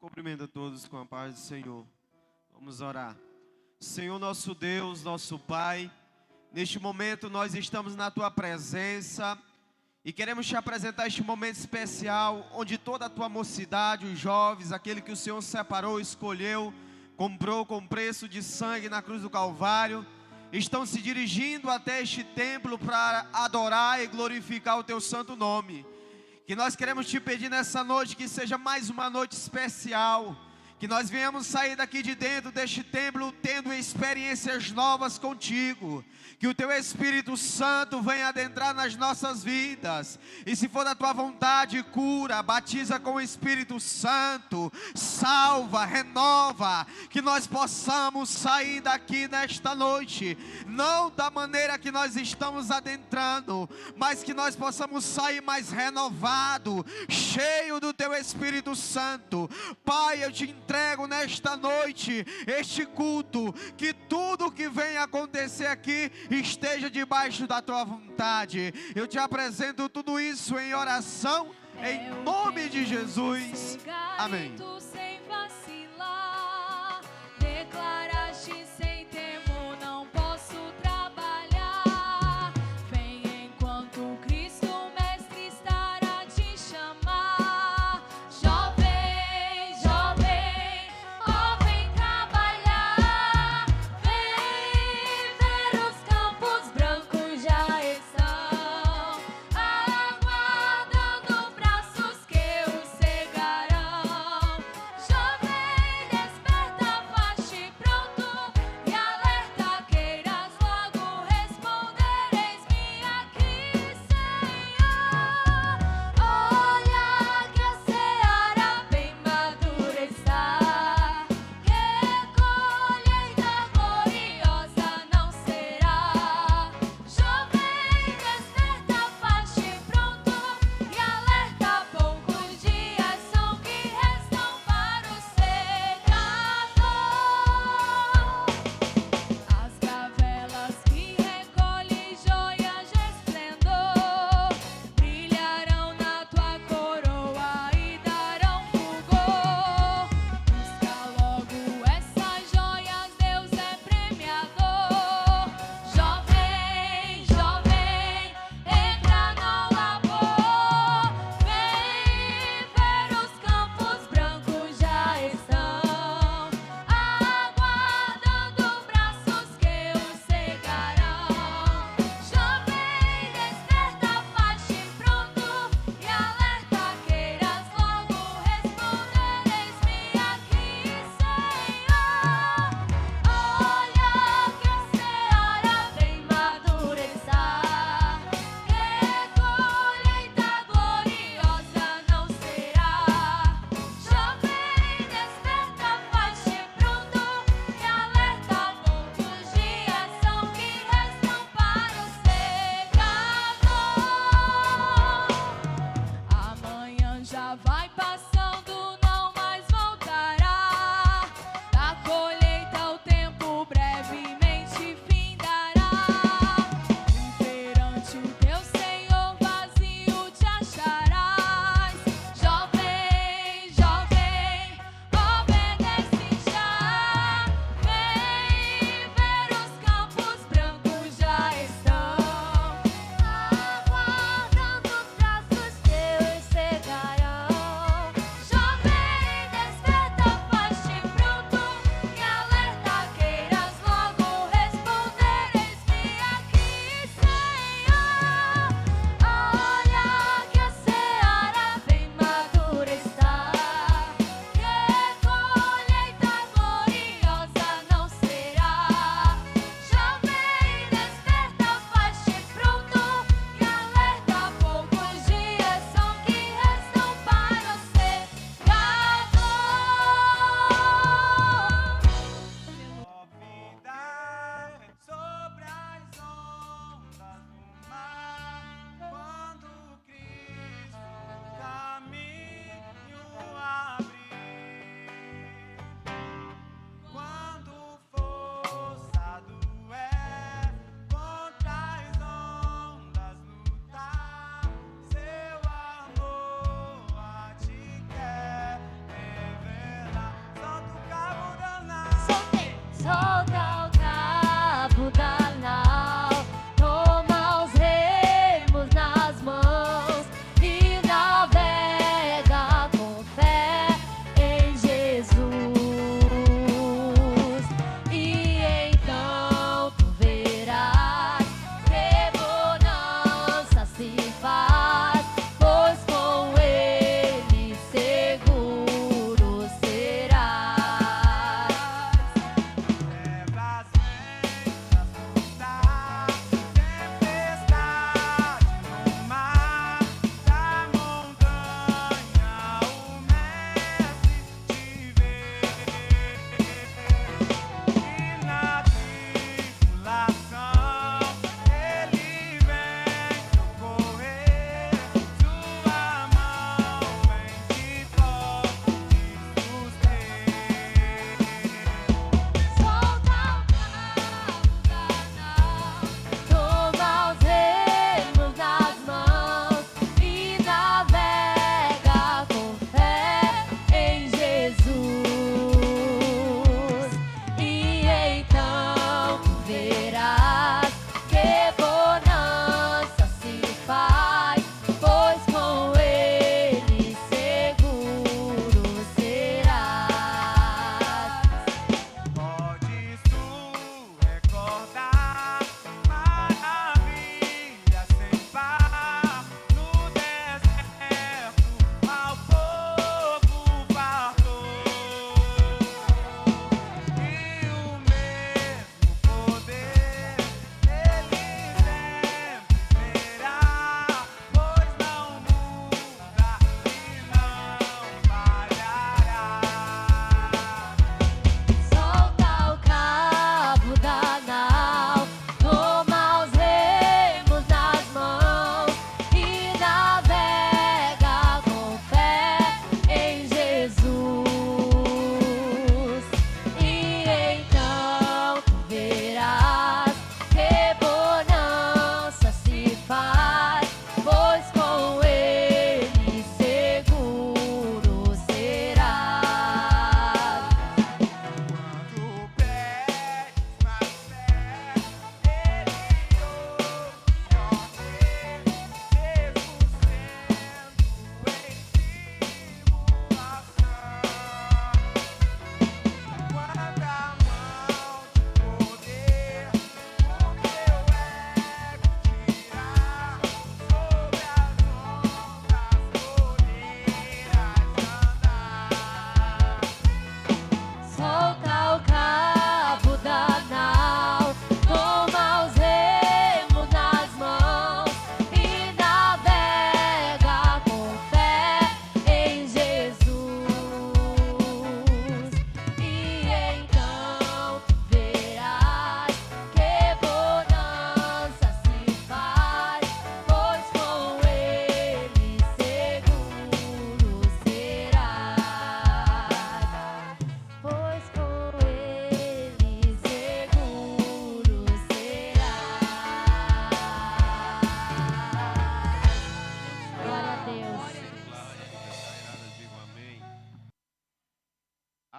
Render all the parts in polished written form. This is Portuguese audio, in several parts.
Cumprimento a todos com a paz do Senhor. Vamos orar. Senhor nosso Deus, nosso Pai, neste momento nós estamos na Tua presença e queremos Te apresentar este momento especial, onde toda a Tua mocidade, os jovens, aquele que o Senhor separou, escolheu, comprou com preço de sangue na cruz do Calvário, estão se dirigindo até este templo para adorar e glorificar o Teu santo nome. Que nós queremos Te pedir nessa noite que seja mais uma noite especial, que nós venhamos sair daqui de dentro deste templo tendo experiências novas contigo, que o Teu Espírito Santo venha adentrar nas nossas vidas, e se for da Tua vontade, cura, batiza com o Espírito Santo, salva, renova, que nós possamos sair daqui nesta noite, não da maneira que nós estamos adentrando, mas que nós possamos sair mais renovado, cheio do Teu Espírito Santo. Pai, eu Te entrego nesta noite este culto, que tudo que venha acontecer aqui esteja debaixo da Tua vontade. Eu Te apresento tudo isso em oração, em nome de Jesus, amém. Sem vacilar, declaraste sem temor, não posso trabalhar. Vem enquanto Cristo Mestre estará a te chamar. Jovem, jovem, ó, vem trabalhar. Vem ver os campos brancos já estão aguardando braços que os cegarão.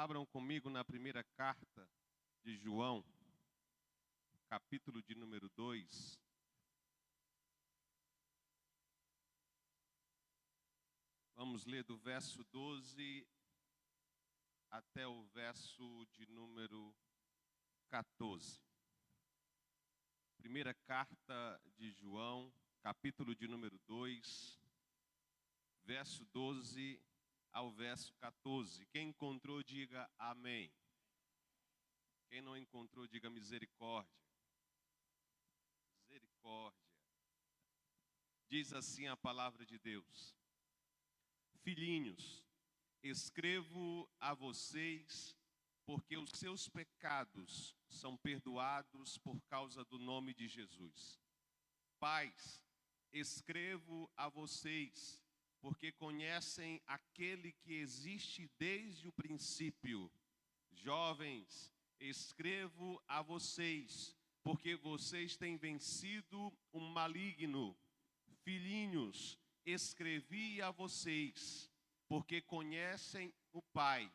Abram comigo na primeira carta de João, capítulo de número 2. Vamos ler do verso 12 até o verso de número 14. Primeira carta de João, capítulo de número 2, verso 12 ao verso 14. Quem encontrou, diga amém. Quem não encontrou, diga misericórdia. Misericórdia. Diz assim a palavra de Deus: Filhinhos, escrevo a vocês porque os seus pecados são perdoados por causa do nome de Jesus. Pais, escrevo a vocês porque conhecem aquele que existe desde o princípio. Jovens, escrevo a vocês porque vocês têm vencido o maligno. Filhinhos, escrevi a vocês porque conhecem o Pai.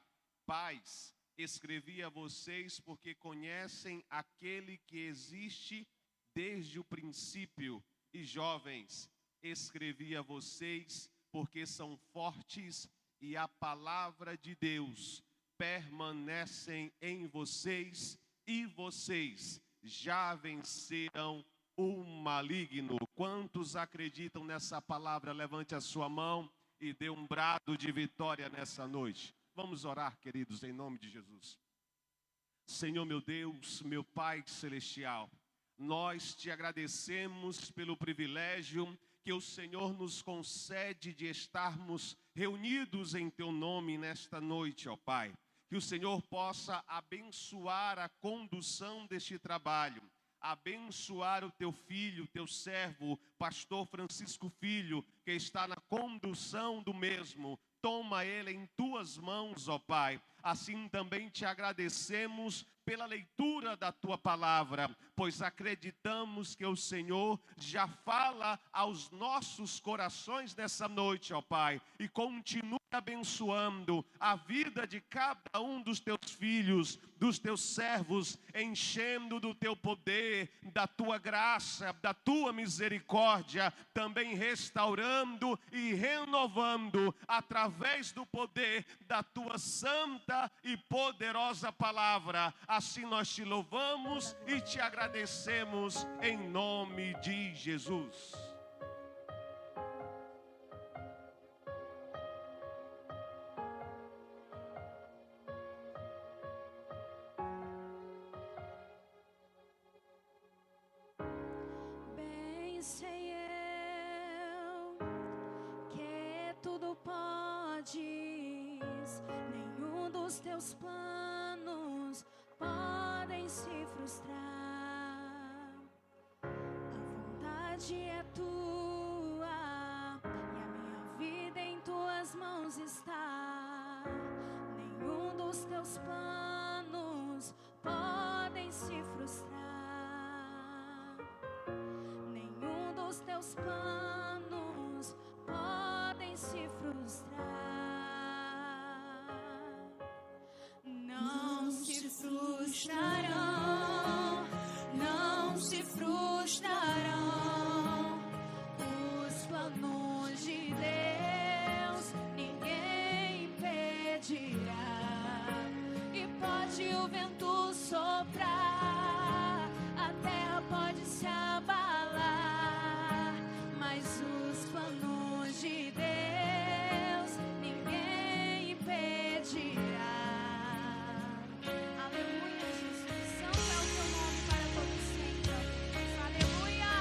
Pais, escrevi a vocês porque conhecem aquele que existe desde o princípio. E jovens, escrevi a vocês porque são fortes e a palavra de Deus permanecem em vocês e vocês já venceram o maligno. Quantos acreditam nessa palavra? Levante a sua mão e dê um brado de vitória nessa noite. Vamos orar, queridos, em nome de Jesus. Senhor meu Deus, meu Pai celestial, nós te agradecemos pelo privilégio que o Senhor nos concede de estarmos reunidos em teu nome nesta noite, ó Pai. Que o Senhor possa abençoar a condução deste trabalho, abençoar o teu filho, teu servo, pastor Francisco Filho, que está na condução do mesmo. Toma ele em tuas mãos, ó Pai. Assim também te agradecemos pela leitura da tua palavra, pois acreditamos que o Senhor já fala aos nossos corações nessa noite, ó Pai, e continua abençoando a vida de cada um dos teus filhos, dos teus servos, enchendo do teu poder, da tua graça, da tua misericórdia, também restaurando e renovando através do poder da tua santa e poderosa palavra. Assim nós te louvamos e te agradecemos em nome de Jesus. Bem sei eu que tudo podes, nenhum dos teus planos podem se frustrar. A vontade é tua e a minha vida em tuas mãos está. Nenhum dos teus planos podem se frustrar. Nenhum dos teus planos podem se frustrar. Não se frustrarão, não se frustrarão os planos de Deus, ninguém impedirá. E pode o vento soprar, a terra pode se abalar, mas os planos de Deus ninguém impedirá. Aleluia, Jesus, santo é o teu nome para todo sempre. Aleluia.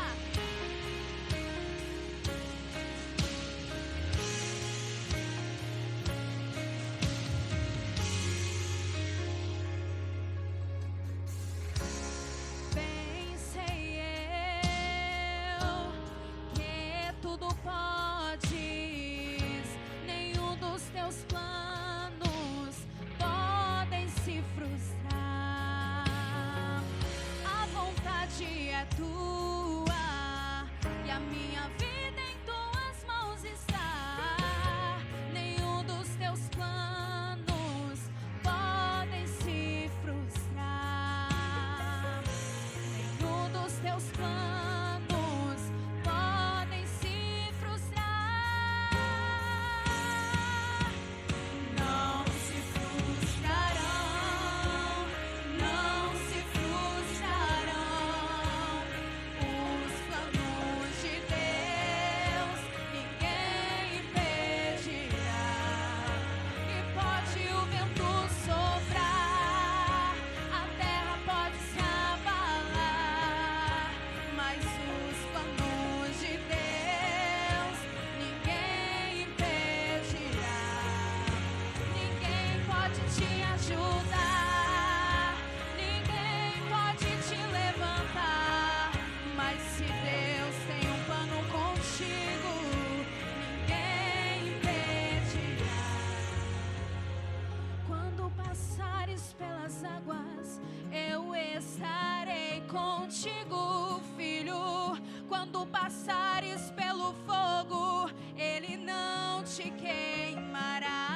passares pelas águas, eu estarei contigo, filho. Quando passares pelo fogo, ele não te queimará,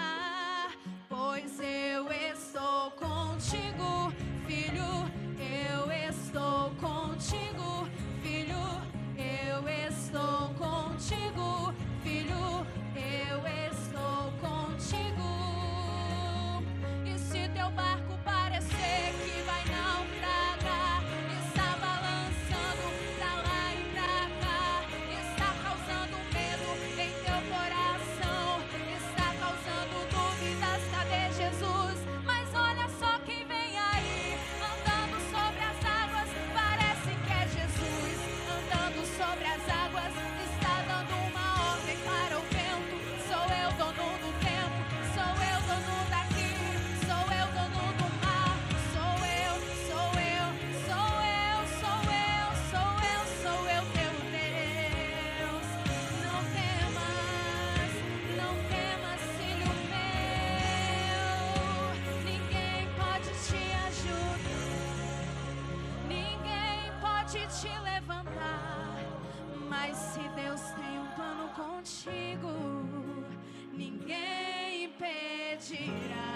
pois eu estou contigo, filho. Eu estou contigo, filho. Eu estou contigo, filho. Eu estou contigo. E se teu barco parecer que vai naufragar, está balançando pra lá e pra cá, está causando medo em teu coração, está causando dúvidas, cadê Jesus? Mas olha só quem vem aí, andando sobre as águas, parece que é Jesus. Andando sobre as águas, está dando uma ordem para o vento. Sou eu dono do tempo, sou eu dono daqui, sou eu dono do mar. Sou eu, sou eu, sou eu, sou eu, sou eu, sou eu teu Deus. Não temas, não temas, filho meu. Ninguém pode te ajudar, ninguém pode te levantar, mas se Deus tem um plano contigo, ninguém impedirá.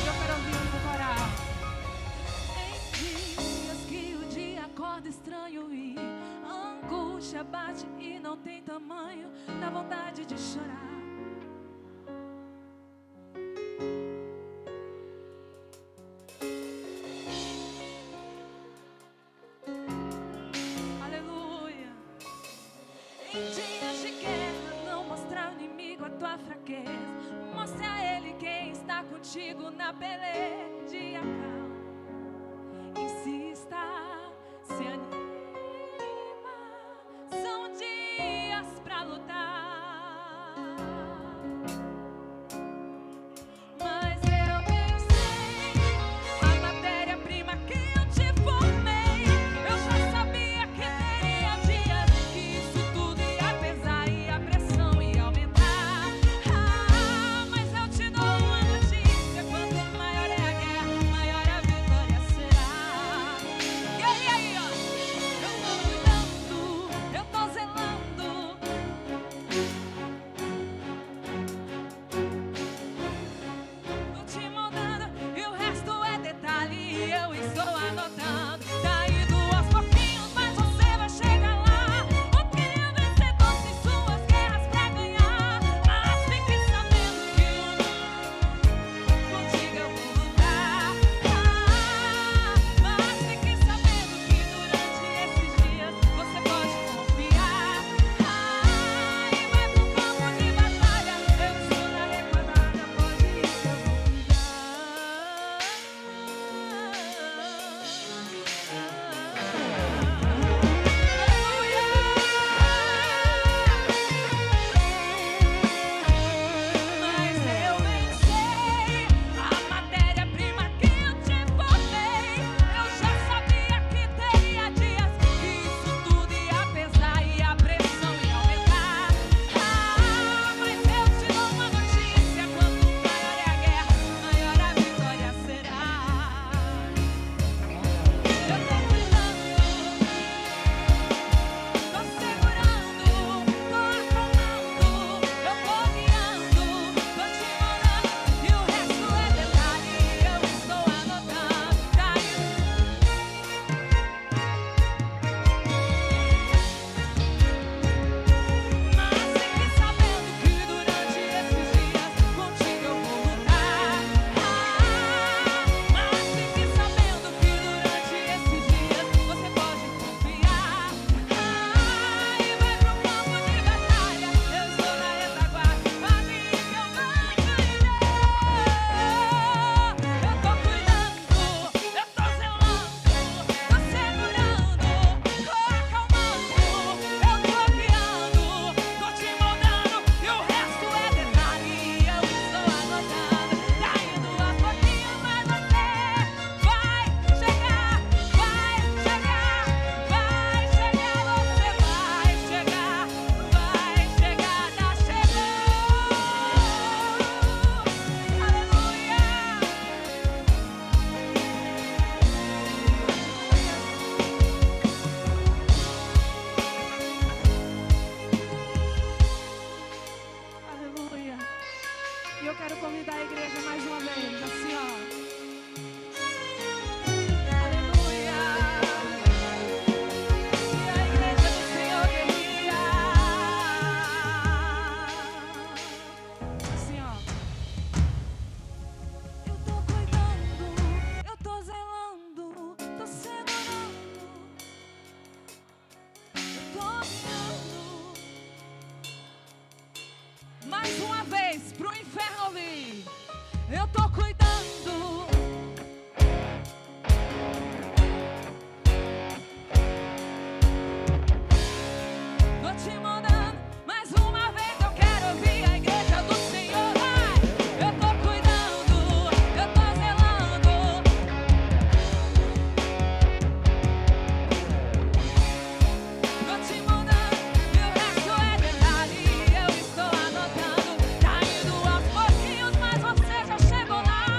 Eu quero ouvir no coral. Em dias que o dia acorda estranho e a angústia bate e não tem tamanho, dá vontade de chorar. Aleluia. Em dias de guerra, não mostra ao inimigo a tua fraqueza, mostre a ele quem está contigo na peleja. Acalma, insista, se anima, são dias pra lutar. Mas eu pensei, a matéria-prima que eu te formei, eu já sabia que teria dias que isso tudo ia pesar e a pressão ia aumentar. Mas eu te dou uma notícia: quanto maior é a guerra, maior é a Eu tô cuidando. Tô te mandando mais uma vez. Eu quero ouvir a igreja do Senhor. Vai! Eu tô cuidando, eu tô zelando. Tô te mandando e o resto é detalhe. Eu estou anotando. Tá indo aos pouquinhos, mas você já chegou lá.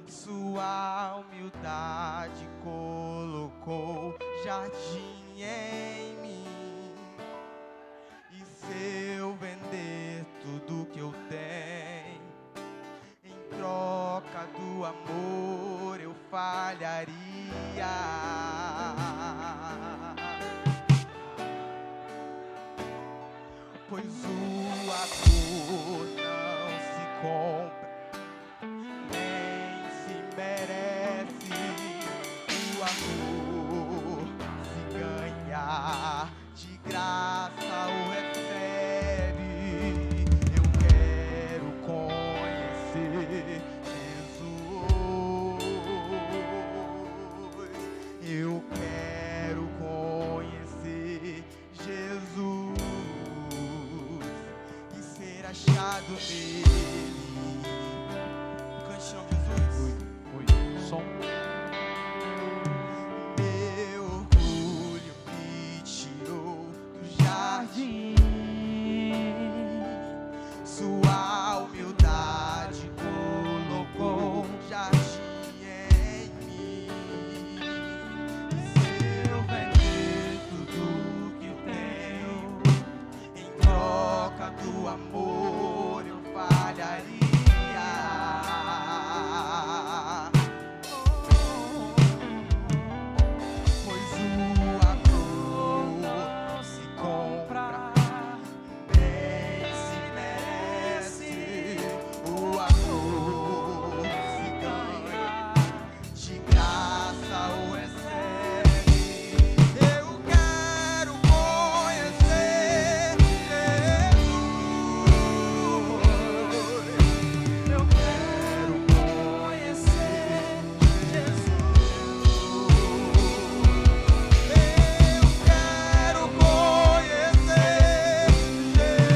Sua humildade colocou jardim em mim. E se eu vender tudo que eu tenho, em troca do amor eu falharia. Pois o amor não se compra, nem se merece. O amor se ganha, de graça o recebe. Eu quero conhecer Jesus. Eu quero conhecer Jesus e ser achado nele. Cante o nome de Jesus. Oi, som. Meu orgulho me tirou do jardim. Sua humildade colocou jardim em mim. E se eu vender tudo que eu tenho, em troca do amor eu falharia. Pois o amor não se compra, nem se merece. O amor se ganha, de graça o recebe. Eu quero conhecer Jesus. Eu quero conhecer Jesus. Eu quero conhecer Jesus.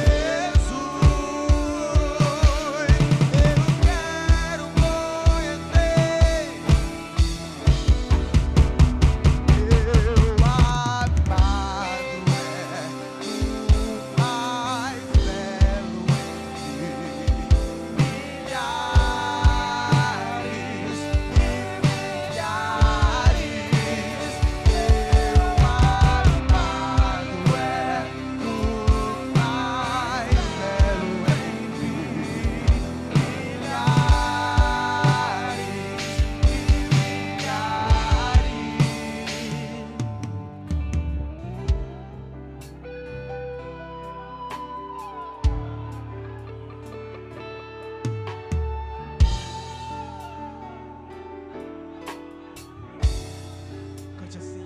Cante assim.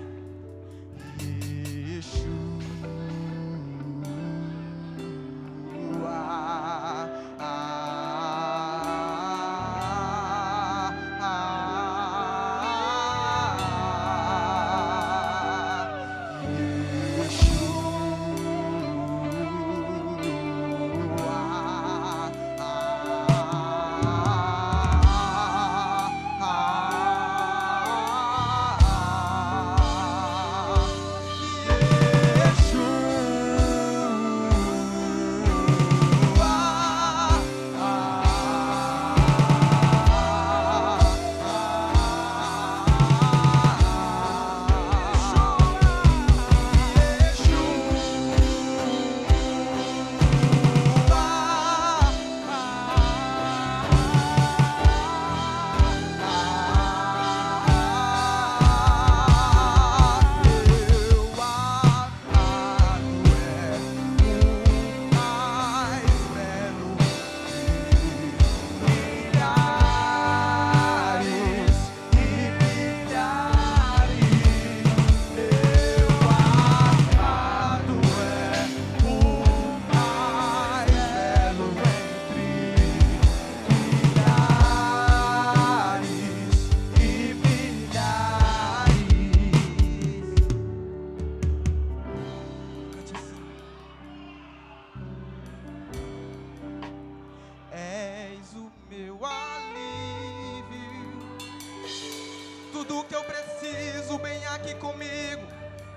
Tudo que eu preciso, vem aqui comigo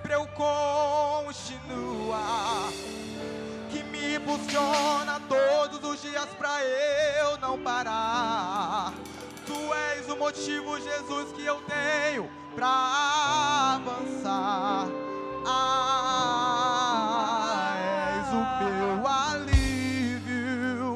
pra eu continuar. Que me impulsiona todos os dias dias pra eu não parar. Tu és o motivo, Jesus, que eu tenho pra avançar. És o meu alívio,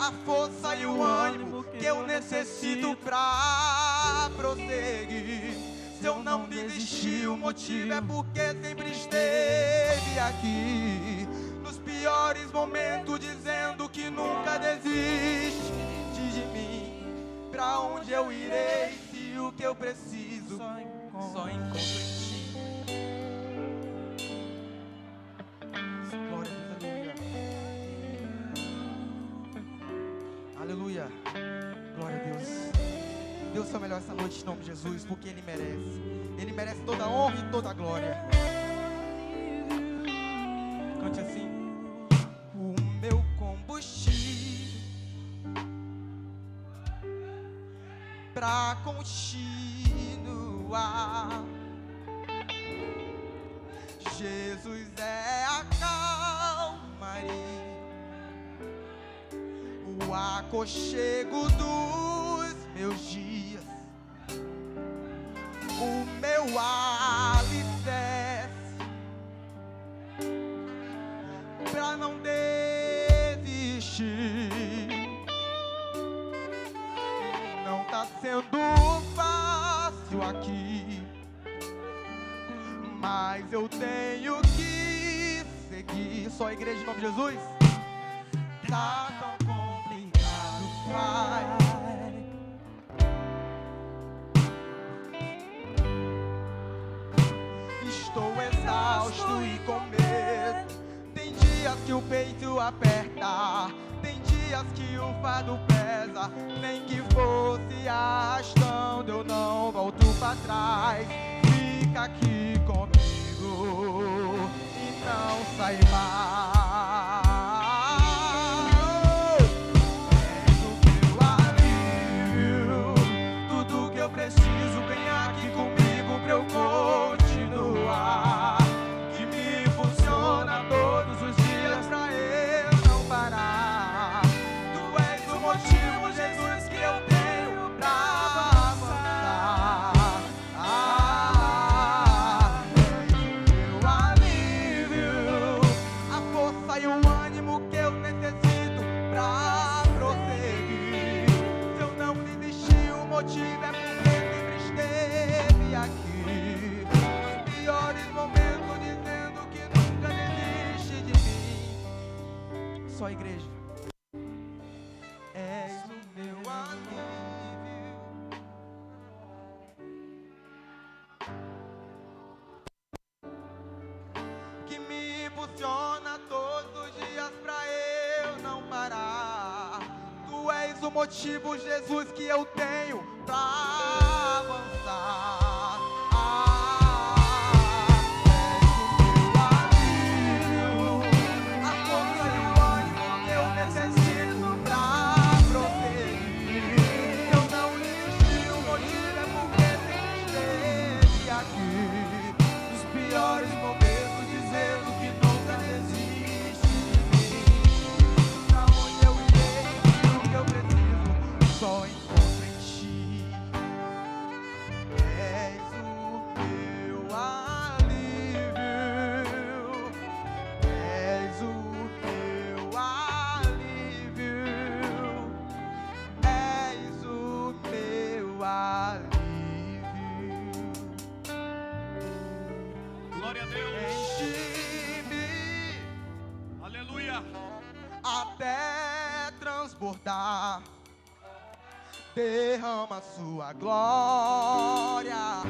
a força e o ânimo que eu necessito pra prosseguir. Se eu não desisti, o motivo é porque sempre esteve aqui. Nos piores momentos, dizendo que nunca desiste de mim. Pra onde eu irei se o que eu preciso só encontro em ti? Glória a Deus, aleluia. Aleluia. Glória a Deus. Deus é o melhor essa noite em nome de Jesus, porque Ele merece. Ele merece toda a honra e toda a glória. Cante assim. O meu combustível pra continuar. Jesus é a calmaria, o aconchego dos meus dias, o meu alicerce pra não desistir. Não tá sendo fácil aqui, mas eu tenho que seguir. Só a igreja em nome de Jesus. Tá tão complicado, Pai. Estou exausto e com medo. Tem dias que o peito aperta, tem dias que o fardo pesa. Nem que fosse arrastando, eu não volto pra trás. Fica aqui comigo e não sai mais. És o meu alívio, tudo que eu preciso vem aqui comigo pra eu continuar. Que me funciona todos os dias pra eu não parar. Tu és o motivo, Jesus, que eu tenho pra avançar. E o ânimo que eu necessito pra prosseguir. Se eu não desistir, o motivo é porque sempre esteve aqui. Nos piores momentos, dizendo que nunca desiste de mim. Só a igreja. És o meu alívio. Que me impulsiona todos os dias pra eu não parar. Tu és o motivo, Jesus, que eu tenho pra avançar. És o meu alívio, a força e o ânimo que eu necessito pra prosseguir. Eu não desisti, o motivo é porque sempre esteve aqui. Nos piores momentos, dizendo que nunca desiste de mim. Pra onde eu irei, o que eu preciso só encontro em ti. És o meu alívio, és o meu alívio, és o meu alívio. Glória a Deus. Enche-me Aleluia. até transbordar. Derrama sua glória,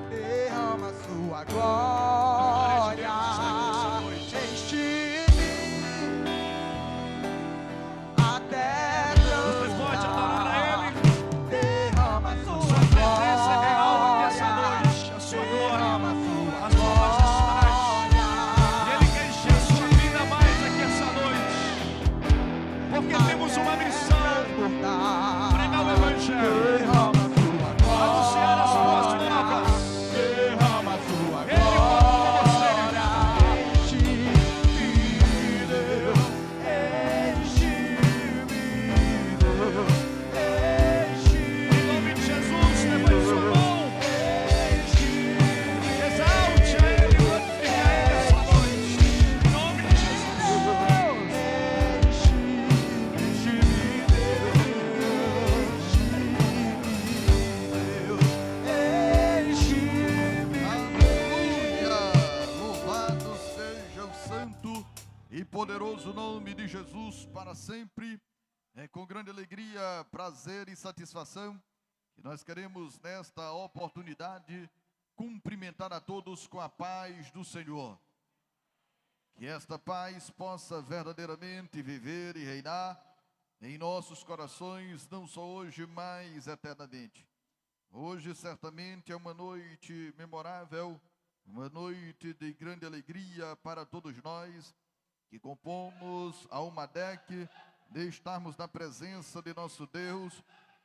derrama sua glória. Enche-me até Você pode adorar a transbordar. Ele. Derrama sua Sua presença é real aqui glória, essa noite. A sua derrama glória, sua as palmas astrais. E glória. Ele quer encher a sua vida mais aqui essa noite. Porque temos uma missão: pregar o Evangelho, anunciar as boas novas. Derrama sua Ele manda você. glória. poderoso nome de Jesus para sempre. É com grande alegria, prazer e satisfação que nós queremos nesta oportunidade cumprimentar a todos com a paz do Senhor. Que esta paz possa verdadeiramente viver e reinar em nossos corações, não só hoje, mas eternamente. Hoje certamente é uma noite memorável, uma noite de grande alegria para todos nós que compomos a Almadec, de estarmos na presença de nosso Deus,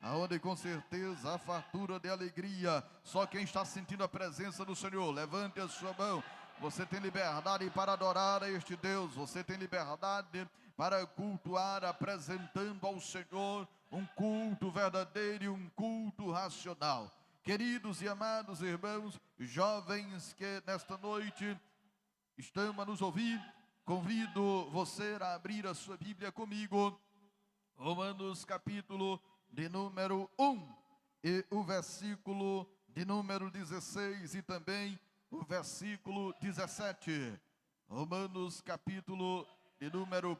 aonde com certeza a fartura de alegria. Só quem está sentindo a presença do Senhor, levante a sua mão. Você tem liberdade para adorar a este Deus, você tem liberdade para cultuar, apresentando ao Senhor um culto verdadeiro e um culto racional. Queridos e amados irmãos, jovens que nesta noite estão a nos ouvir, convido você a abrir a sua Bíblia comigo, Romanos capítulo de número 1 e o versículo de número 16 e também o versículo 17. Romanos capítulo de número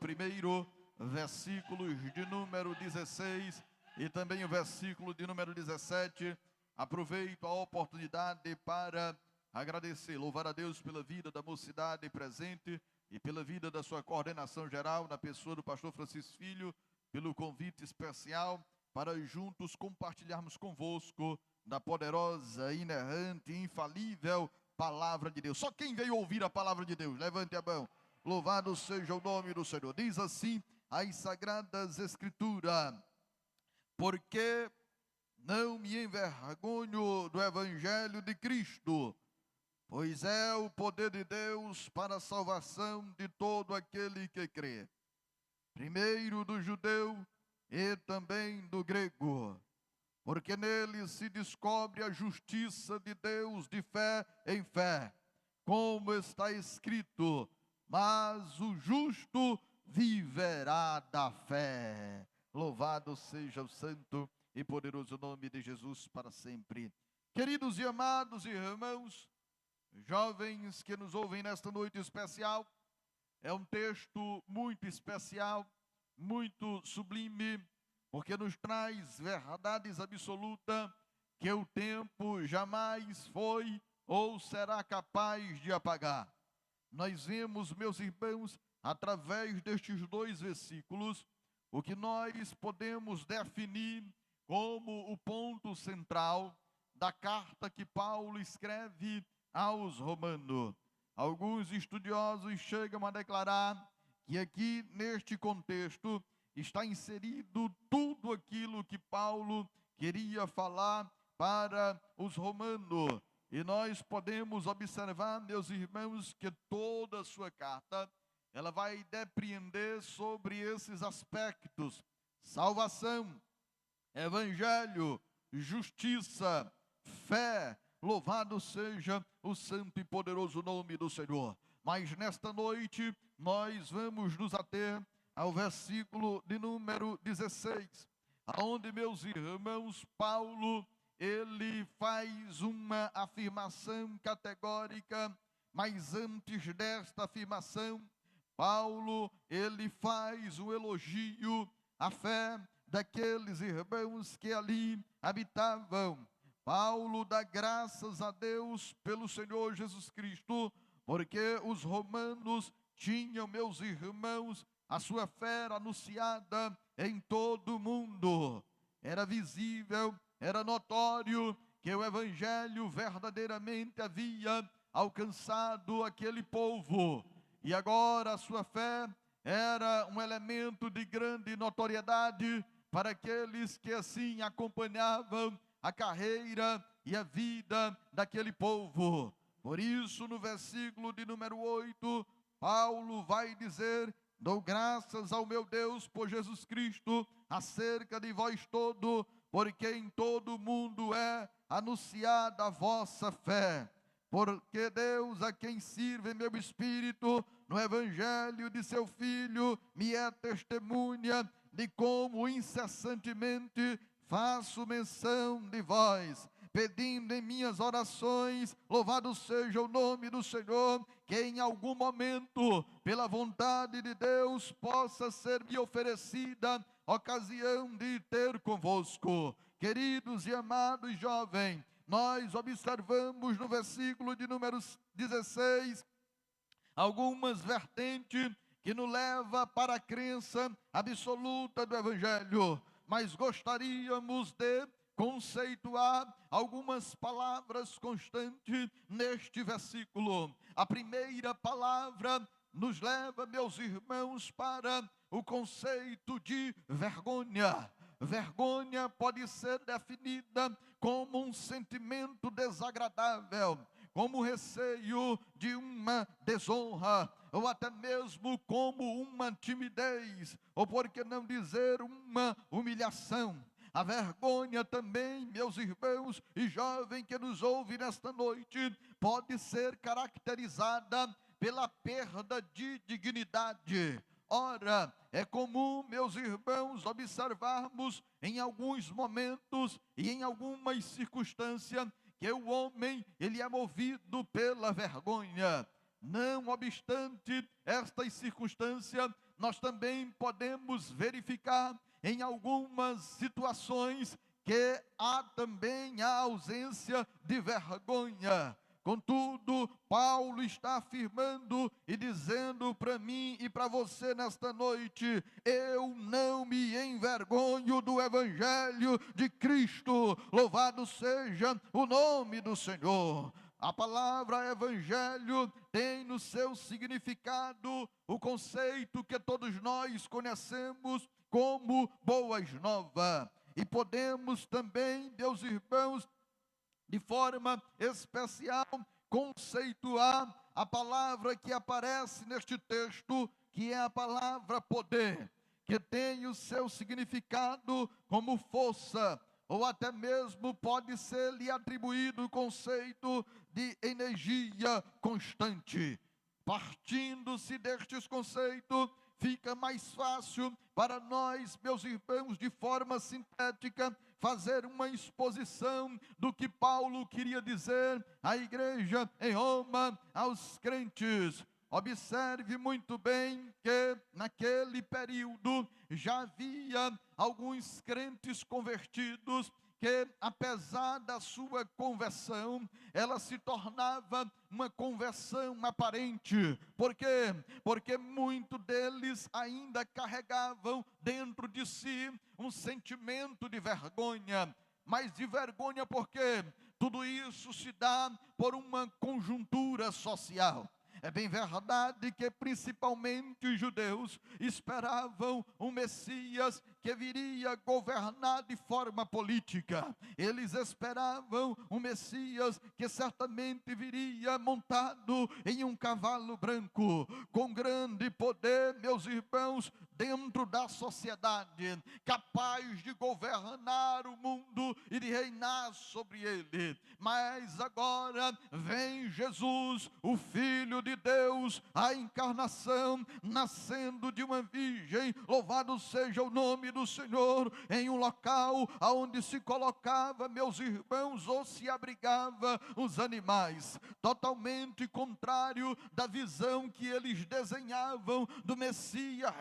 1, versículos de número 16 e também o versículo de número 17. Aproveito a oportunidade para agradecer, louvar a Deus pela vida da mocidade presente e pela vida da sua coordenação geral, na pessoa do pastor Francisco Filho, pelo convite especial para juntos compartilharmos convosco da poderosa, inerrante, infalível palavra de Deus. Só quem veio ouvir a palavra de Deus, levante a mão. Louvado seja o nome do Senhor. Diz assim as Sagradas Escrituras: porque não me envergonho do Evangelho de Cristo, pois é o poder de Deus para a salvação de todo aquele que crê, primeiro do judeu e também do grego, porque nele se descobre a justiça de Deus de fé em fé, como está escrito: mas o justo viverá da fé. Louvado seja o santo e poderoso nome de Jesus para sempre. Queridos e amados irmãos, jovens que nos ouvem nesta noite especial, é um texto muito especial, muito sublime, porque nos traz verdades absolutas que o tempo jamais foi ou será capaz de apagar. Nós vemos, meus irmãos, através destes dois versículos, o que nós podemos definir como o ponto central da carta que Paulo escreve aos Romanos. Alguns estudiosos chegam a declarar que aqui neste contexto está inserido tudo aquilo que Paulo queria falar para os romanos. E nós podemos observar, meus irmãos, que toda a sua carta, ela vai depreender sobre esses aspectos: salvação, evangelho, justiça, fé. Louvado seja o santo e poderoso nome do Senhor. Mas nesta noite nós vamos nos ater ao versículo de número 16, aonde, meus irmãos, Paulo, ele faz uma afirmação categórica, mas antes desta afirmação, Paulo, ele faz um elogio à fé daqueles irmãos que ali habitavam. Paulo dá graças a Deus pelo Senhor Jesus Cristo, porque os romanos tinham, meus irmãos, a sua fé anunciada em todo o mundo. Era visível, era notório que o Evangelho verdadeiramente havia alcançado aquele povo. E agora a sua fé era um elemento de grande notoriedade para aqueles que assim acompanhavam a carreira e a vida daquele povo. Por isso, no versículo de número 8, Paulo vai dizer: dou graças ao meu Deus por Jesus Cristo acerca de vós todos, porque em todo o mundo é anunciada a vossa fé. Porque Deus, a quem sirve meu espírito no evangelho de seu Filho, me é testemunha de como incessantemente faço menção de vós, pedindo em minhas orações, louvado seja o nome do Senhor, que em algum momento, pela vontade de Deus, possa ser me oferecida ocasião de ter convosco. Queridos e amados jovens, nós observamos no versículo de número 16, algumas vertentes que nos leva para a crença absoluta do Evangelho, mas gostaríamos de conceituar algumas palavras constantes neste versículo. A primeira palavra nos leva, meus irmãos, para o conceito de vergonha. Vergonha pode ser definida como um sentimento desagradável, como receio de uma desonra, ou até mesmo como uma timidez, ou por que não dizer uma humilhação. A vergonha também, meus irmãos e jovens que nos ouvem nesta noite, pode ser caracterizada pela perda de dignidade. Ora, é comum, meus irmãos, observarmos em alguns momentos e em algumas circunstâncias que o homem, ele é movido pela vergonha. Não obstante estas circunstâncias, nós também podemos verificar em algumas situações que há também a ausência de vergonha. Contudo, Paulo está afirmando e dizendo para mim e para você nesta noite: eu não me envergonho do Evangelho de Cristo, louvado seja o nome do Senhor. A palavra evangelho tem no seu significado o conceito que todos nós conhecemos como boas novas. E podemos também, meus irmãos, de forma especial, conceituar a palavra que aparece neste texto, que é a palavra poder, que tem o seu significado como força, ou até mesmo pode ser-lhe atribuído o conceito de energia constante. Partindo-se destes conceitos, fica mais fácil para nós, meus irmãos, de forma sintética, fazer uma exposição do que Paulo queria dizer à igreja em Roma, aos crentes. Observe muito bem que naquele período já havia alguns crentes convertidos que, apesar da sua conversão, ela se tornava uma conversão aparente. Por quê? Porque muitos deles ainda carregavam dentro de si um sentimento de vergonha. Mas de vergonha porque tudo isso se dá por uma conjuntura social. É bem verdade que principalmente os judeus esperavam um Messias que viria governar de forma política. Eles esperavam um Messias que certamente viria montado em um cavalo branco, com grande poder, meus irmãos, dentro da sociedade, capaz de governar o mundo e de reinar sobre ele. Mas agora vem Jesus, o Filho de Deus, a encarnação, nascendo de uma virgem, louvado seja o nome do Senhor, em um local onde se colocava, meus irmãos, ou se abrigava os animais, totalmente contrário da visão que eles desenhavam do Messias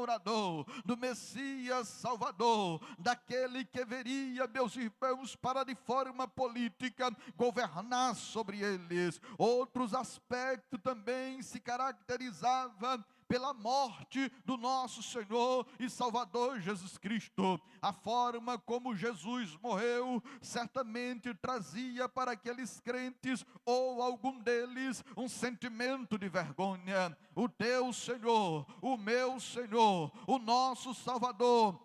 restaurador, do Messias salvador, daquele que viria, meus irmãos, para de forma política governar sobre eles. Outros aspectos também se caracterizava pela morte do nosso Senhor e Salvador Jesus Cristo. A forma como Jesus morreu certamente trazia para aqueles crentes, ou algum deles, um sentimento de vergonha. O teu Senhor, o meu Senhor, o nosso Salvador,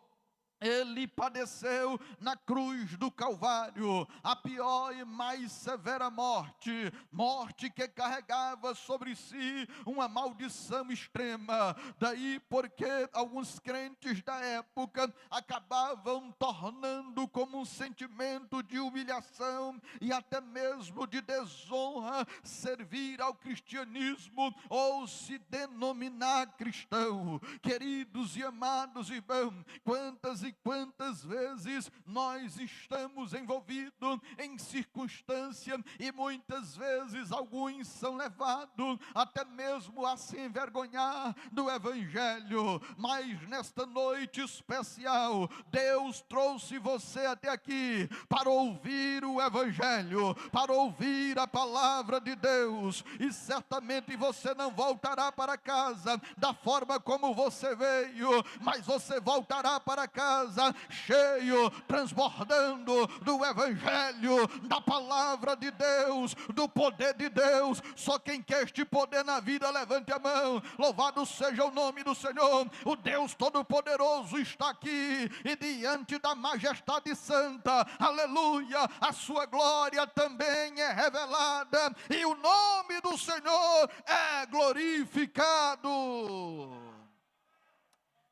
ele padeceu na cruz do Calvário, a pior e mais severa morte, morte que carregava sobre si uma maldição extrema. Daí porque alguns crentes da época acabavam tornando como um sentimento de humilhação e até mesmo de desonra servir ao cristianismo ou se denominar cristão. Queridos e amados irmãos, quantas e quantas vezes nós estamos envolvidos em circunstâncias e muitas vezes alguns são levados até mesmo a se envergonhar do Evangelho, mas nesta noite especial, Deus trouxe você até aqui para ouvir o Evangelho, para ouvir a palavra de Deus, e certamente você não voltará para casa da forma como você veio, mas você voltará para casa cheio, transbordando do Evangelho, da palavra de Deus, do poder de Deus. Só quem quer este poder na vida, levante a mão. Louvado seja o nome do Senhor. O Deus Todo-Poderoso está aqui, e diante da majestade santa, aleluia, a sua glória também é revelada, e o nome do Senhor é glorificado.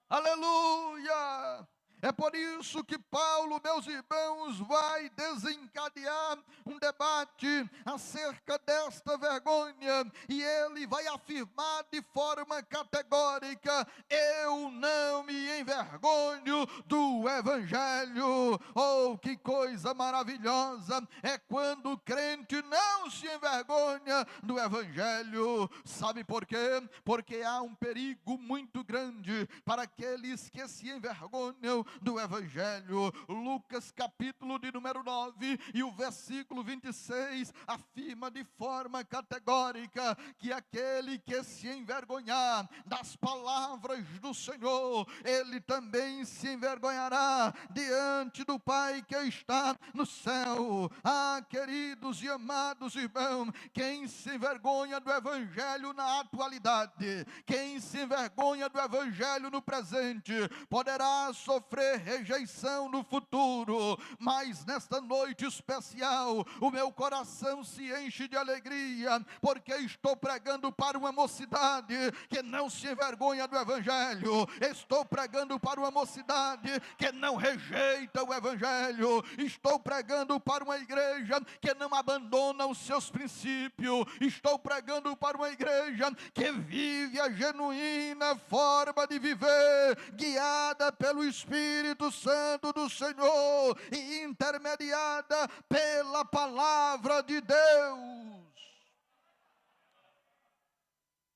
Aleluia! É por isso que Paulo, meus irmãos, vai desencadear um debate acerca desta vergonha, e ele vai afirmar de forma categórica: eu não me envergonho do Evangelho. Oh, que coisa maravilhosa é quando o crente não se envergonha do Evangelho. Sabe por quê? Porque há um perigo muito grande para aqueles que se envergonham do Evangelho. Lucas capítulo de número 9 e o versículo 26 afirma de forma categórica que aquele que se envergonhar das palavras do Senhor, ele também se envergonhará diante do Pai que está no céu. Ah, queridos e amados irmãos, quem se envergonha do Evangelho na atualidade, quem se envergonha do Evangelho no presente, poderá sofrer rejeição no futuro, mas nesta noite especial, o meu coração se enche de alegria, porque estou pregando para uma mocidade que não se envergonha do Evangelho, estou pregando para uma mocidade que não rejeita o Evangelho, estou pregando para uma igreja que não abandona os seus princípios, estou pregando para uma igreja que vive a genuína forma de viver, guiada pelo Espírito Santo do Senhor e intermediada pela palavra de Deus.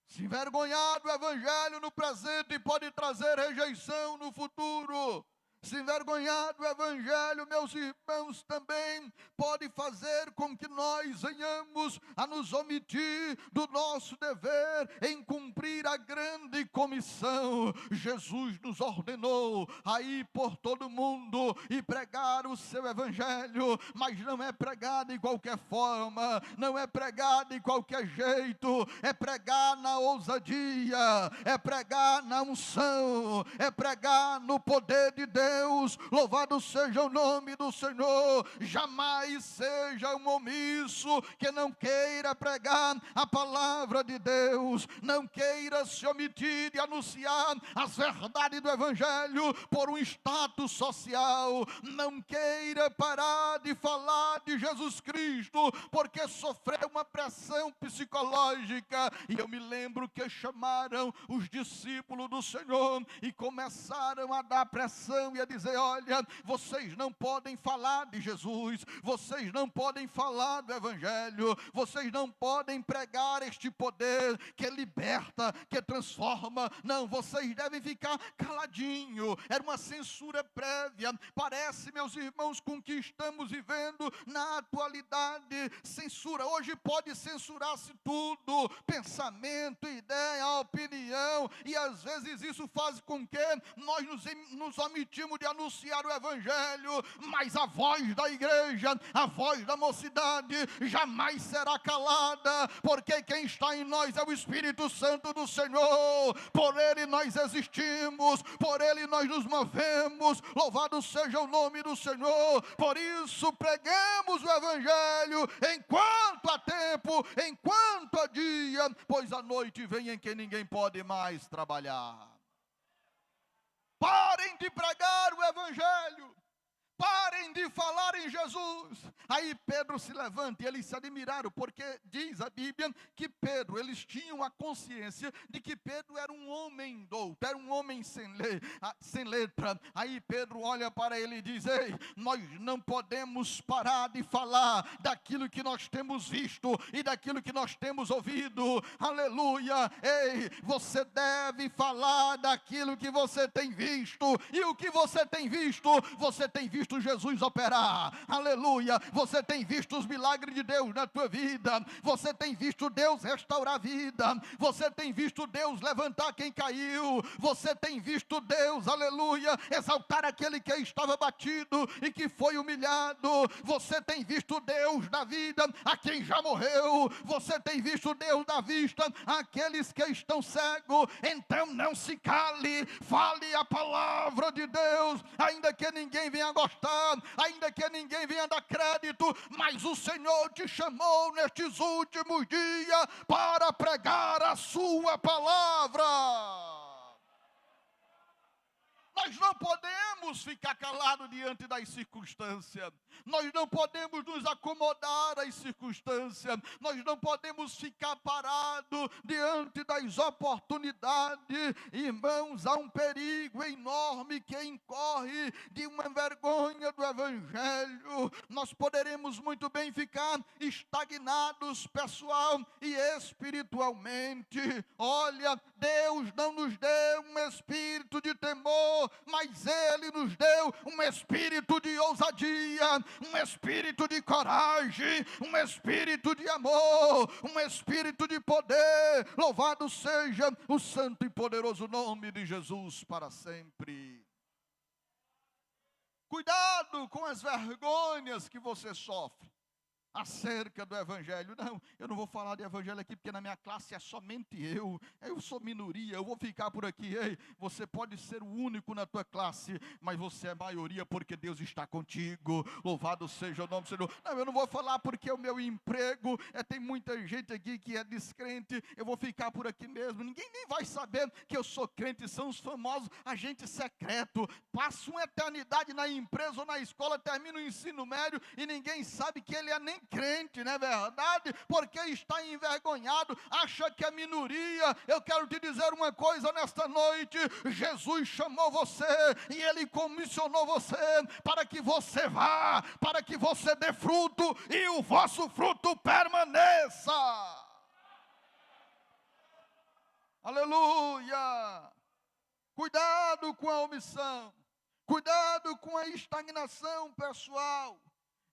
Se envergonhar do Evangelho no presente pode trazer rejeição no futuro. Se envergonhar do Evangelho, meus irmãos, também pode fazer com que nós venhamos a nos omitir do nosso dever em cumprir a grande comissão. Jesus nos ordenou a ir por todo mundo e pregar o seu Evangelho, mas não é pregado de qualquer forma, não é pregado de qualquer jeito, é pregar na ousadia, é pregar na unção, é pregar no poder de Deus. Louvado seja o nome do Senhor. Jamais seja um omisso que não queira pregar a palavra de Deus, não queira se omitir de anunciar as verdades do Evangelho por um status social, não queira parar de falar de Jesus Cristo porque sofreu uma pressão psicológica. E eu me lembro que chamaram os discípulos do Senhor e começaram a dar pressão e a dizer: olha, vocês não podem falar de Jesus, vocês não podem falar do Evangelho, vocês não podem pregar este poder que liberta, que transforma. Não, vocês devem ficar caladinho. Era uma censura prévia. Parece, meus irmãos, com o que estamos vivendo na atualidade. Censura, hoje pode censurar-se tudo, pensamento, ideia, opinião, e às vezes isso faz com que nós nos omitimos de anunciar o Evangelho, mas a voz da igreja, a voz da mocidade jamais será calada, porque quem está em nós é o Espírito Santo do Senhor. Por Ele nós existimos, por Ele nós nos movemos. Louvado seja o nome do Senhor. Por isso preguemos o Evangelho enquanto há tempo, enquanto há dia, pois a noite vem em que ninguém pode mais trabalhar. Parem de pregar o Evangelho, parem de de falar em Jesus. Aí Pedro se levanta e eles se admiraram, porque diz a Bíblia que Pedro, eles tinham a consciência de que Pedro era um homem douto, era um homem sem letra. Aí Pedro olha para ele e diz: ei, nós não podemos parar de falar daquilo que nós temos visto e daquilo que nós temos ouvido. Aleluia. Ei, você deve falar daquilo que você tem visto. E o que você tem visto? Você tem visto Jesus operar. Aleluia. Você tem visto os milagres de Deus na tua vida. Você tem visto Deus restaurar a vida. Você tem visto Deus levantar quem caiu. Você tem visto Deus, aleluia, exaltar aquele que estava batido e que foi humilhado. Você tem visto Deus da vida a quem já morreu. Você tem visto Deus da vista àqueles que estão cegos. Então não se cale, fale a palavra de Deus, ainda que ninguém venha gostar, ainda que ninguém venha dar crédito, mas o Senhor te chamou nestes últimos dias para pregar a sua palavra. Nós não podemos ficar calados diante das circunstâncias. Nós não podemos nos acomodar às circunstâncias. Nós não podemos ficar parados diante das oportunidades. Irmãos, há um perigo enorme que incorre de uma vergonha do Evangelho. Nós poderemos muito bem ficar estagnados, pessoal e espiritualmente. Olha, Deus não nos deu um espírito de temor, mas Ele nos deu um espírito de ousadia, um espírito de coragem, um espírito de amor, um espírito de poder. Louvado seja o santo e poderoso nome de Jesus para sempre. Cuidado com as vergonhas que você sofre acerca do Evangelho. Não, eu não vou falar de Evangelho aqui, porque na minha classe é somente eu sou minoria, eu vou ficar por aqui. Ei, você pode ser o único na tua classe, mas você é maioria, porque Deus está contigo. Louvado seja o nome do Senhor. Não, eu não vou falar porque é o meu emprego, tem muita gente aqui que é descrente, eu vou ficar por aqui mesmo, ninguém nem vai saber que eu sou crente. São os famosos agentes secretos, passo uma eternidade na empresa ou na escola, termino o ensino médio e ninguém sabe que ele é nem crente, não é verdade? Porque está envergonhado, acha que é minoria. Eu quero te dizer uma coisa nesta noite: Jesus chamou você e Ele comissionou você para que você vá, para que você dê fruto e o vosso fruto permaneça. Aleluia! Cuidado com a omissão, cuidado com a estagnação pessoal.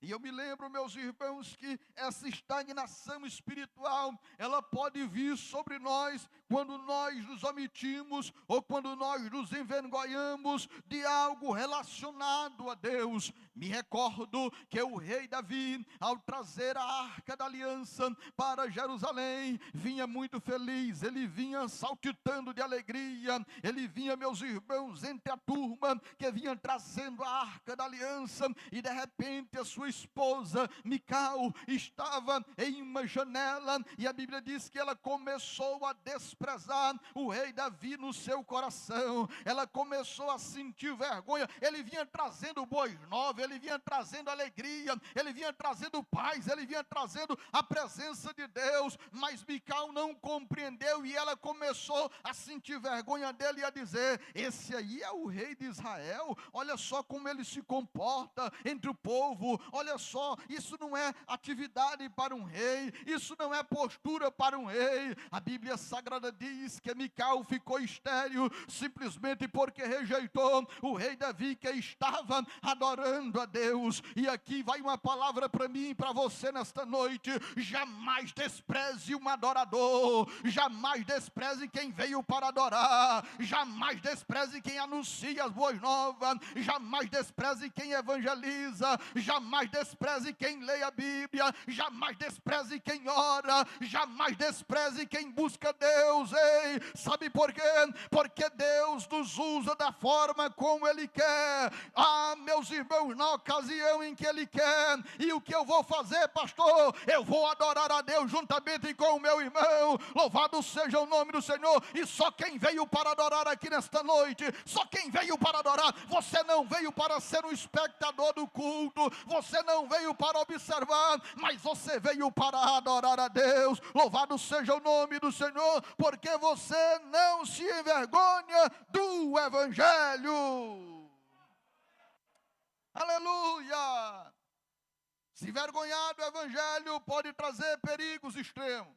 E eu me lembro, meus irmãos, que essa estagnação espiritual, ela pode vir sobre nós quando nós nos omitimos ou quando nós nos envergonhamos de algo relacionado a Deus. Me recordo que o rei Davi, ao trazer a arca da aliança para Jerusalém, vinha muito feliz, ele vinha saltitando de alegria, ele vinha, meus irmãos, entre a turma que vinha trazendo a arca da aliança, e de repente a sua esposa Mical estava em uma janela, e a Bíblia diz que ela começou a desprezar o rei Davi no seu coração. Ela começou a sentir vergonha. Ele vinha trazendo boas novas, ele vinha trazendo alegria, ele vinha trazendo paz, ele vinha trazendo a presença de Deus, mas Mical não compreendeu, e ela começou a sentir vergonha dele e a dizer: esse aí é o rei de Israel, olha só como ele se comporta entre o povo, olha só, isso não é atividade para um rei, isso não é postura para um rei. A Bíblia Sagrada diz que Mical ficou estéril simplesmente porque rejeitou o rei Davi, que estava adorando a Deus. E aqui vai uma palavra para mim e para você nesta noite: jamais despreze um adorador, jamais despreze quem veio para adorar, jamais despreze quem anuncia as boas novas, jamais despreze quem evangeliza, jamais despreze quem lê a Bíblia, jamais despreze quem ora, jamais despreze quem busca Deus. Ei, sabe por quê? Porque Deus nos usa da forma como Ele quer. Ah, meus irmãos, na na ocasião em que Ele quer. E o que eu vou fazer, pastor? Eu vou adorar a Deus juntamente com o meu irmão. Louvado seja o nome do Senhor. E só quem veio para adorar aqui nesta noite, só quem veio para adorar, você não veio para ser um espectador do culto, você não veio para observar, mas você veio para adorar a Deus. Louvado seja o nome do Senhor, porque você não se envergonha do Evangelho. Aleluia! Se envergonhar do Evangelho pode trazer perigos extremos.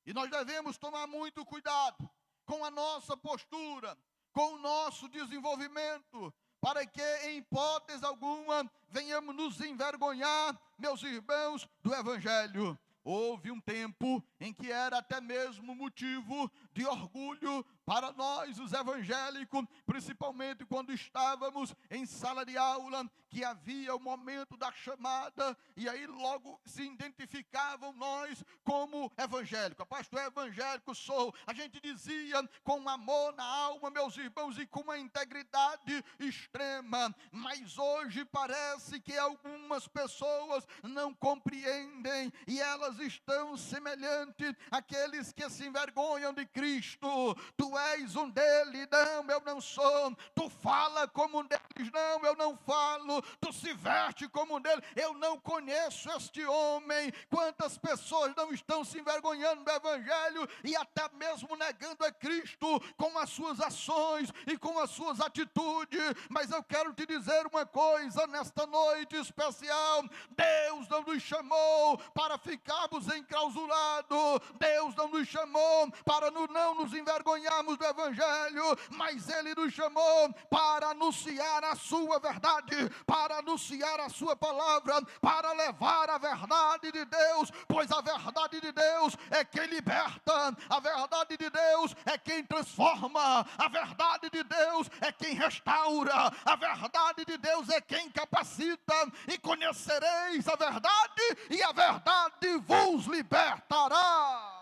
E nós devemos tomar muito cuidado com a nossa postura, com o nosso desenvolvimento, para que em hipótese alguma venhamos nos envergonhar, meus irmãos, do Evangelho. Houve um tempo em que era até mesmo motivo de orgulho para nós, os evangélicos, principalmente quando estávamos em sala de aula, que havia o momento da chamada, e aí logo se identificavam nós como evangélicos. Pastor, evangélico sou. A gente dizia com amor na alma, meus irmãos, e com uma integridade extrema. Mas hoje parece que algumas pessoas não compreendem, e elas estão semelhantes àqueles que se envergonham de Cristo. Tu és um deles, não, eu não sou. Tu fala como um deles, não, eu não falo. Tu se veste como um deles, eu não conheço este homem. Quantas pessoas não estão se envergonhando do Evangelho e até mesmo negando a Cristo com as suas ações e com as suas atitudes. Mas eu quero te dizer uma coisa nesta noite especial: Deus não nos chamou para ficarmos enclausurados, Deus não nos chamou para não nos envergonharmos do Evangelho, mas Ele nos chamou para anunciar a sua verdade, para anunciar a sua palavra, para levar a verdade de Deus, pois a verdade de Deus é quem liberta, a verdade de Deus é quem transforma, a verdade de Deus é quem restaura, a verdade de Deus é quem capacita, e conhecereis a verdade, e a verdade vos libertará.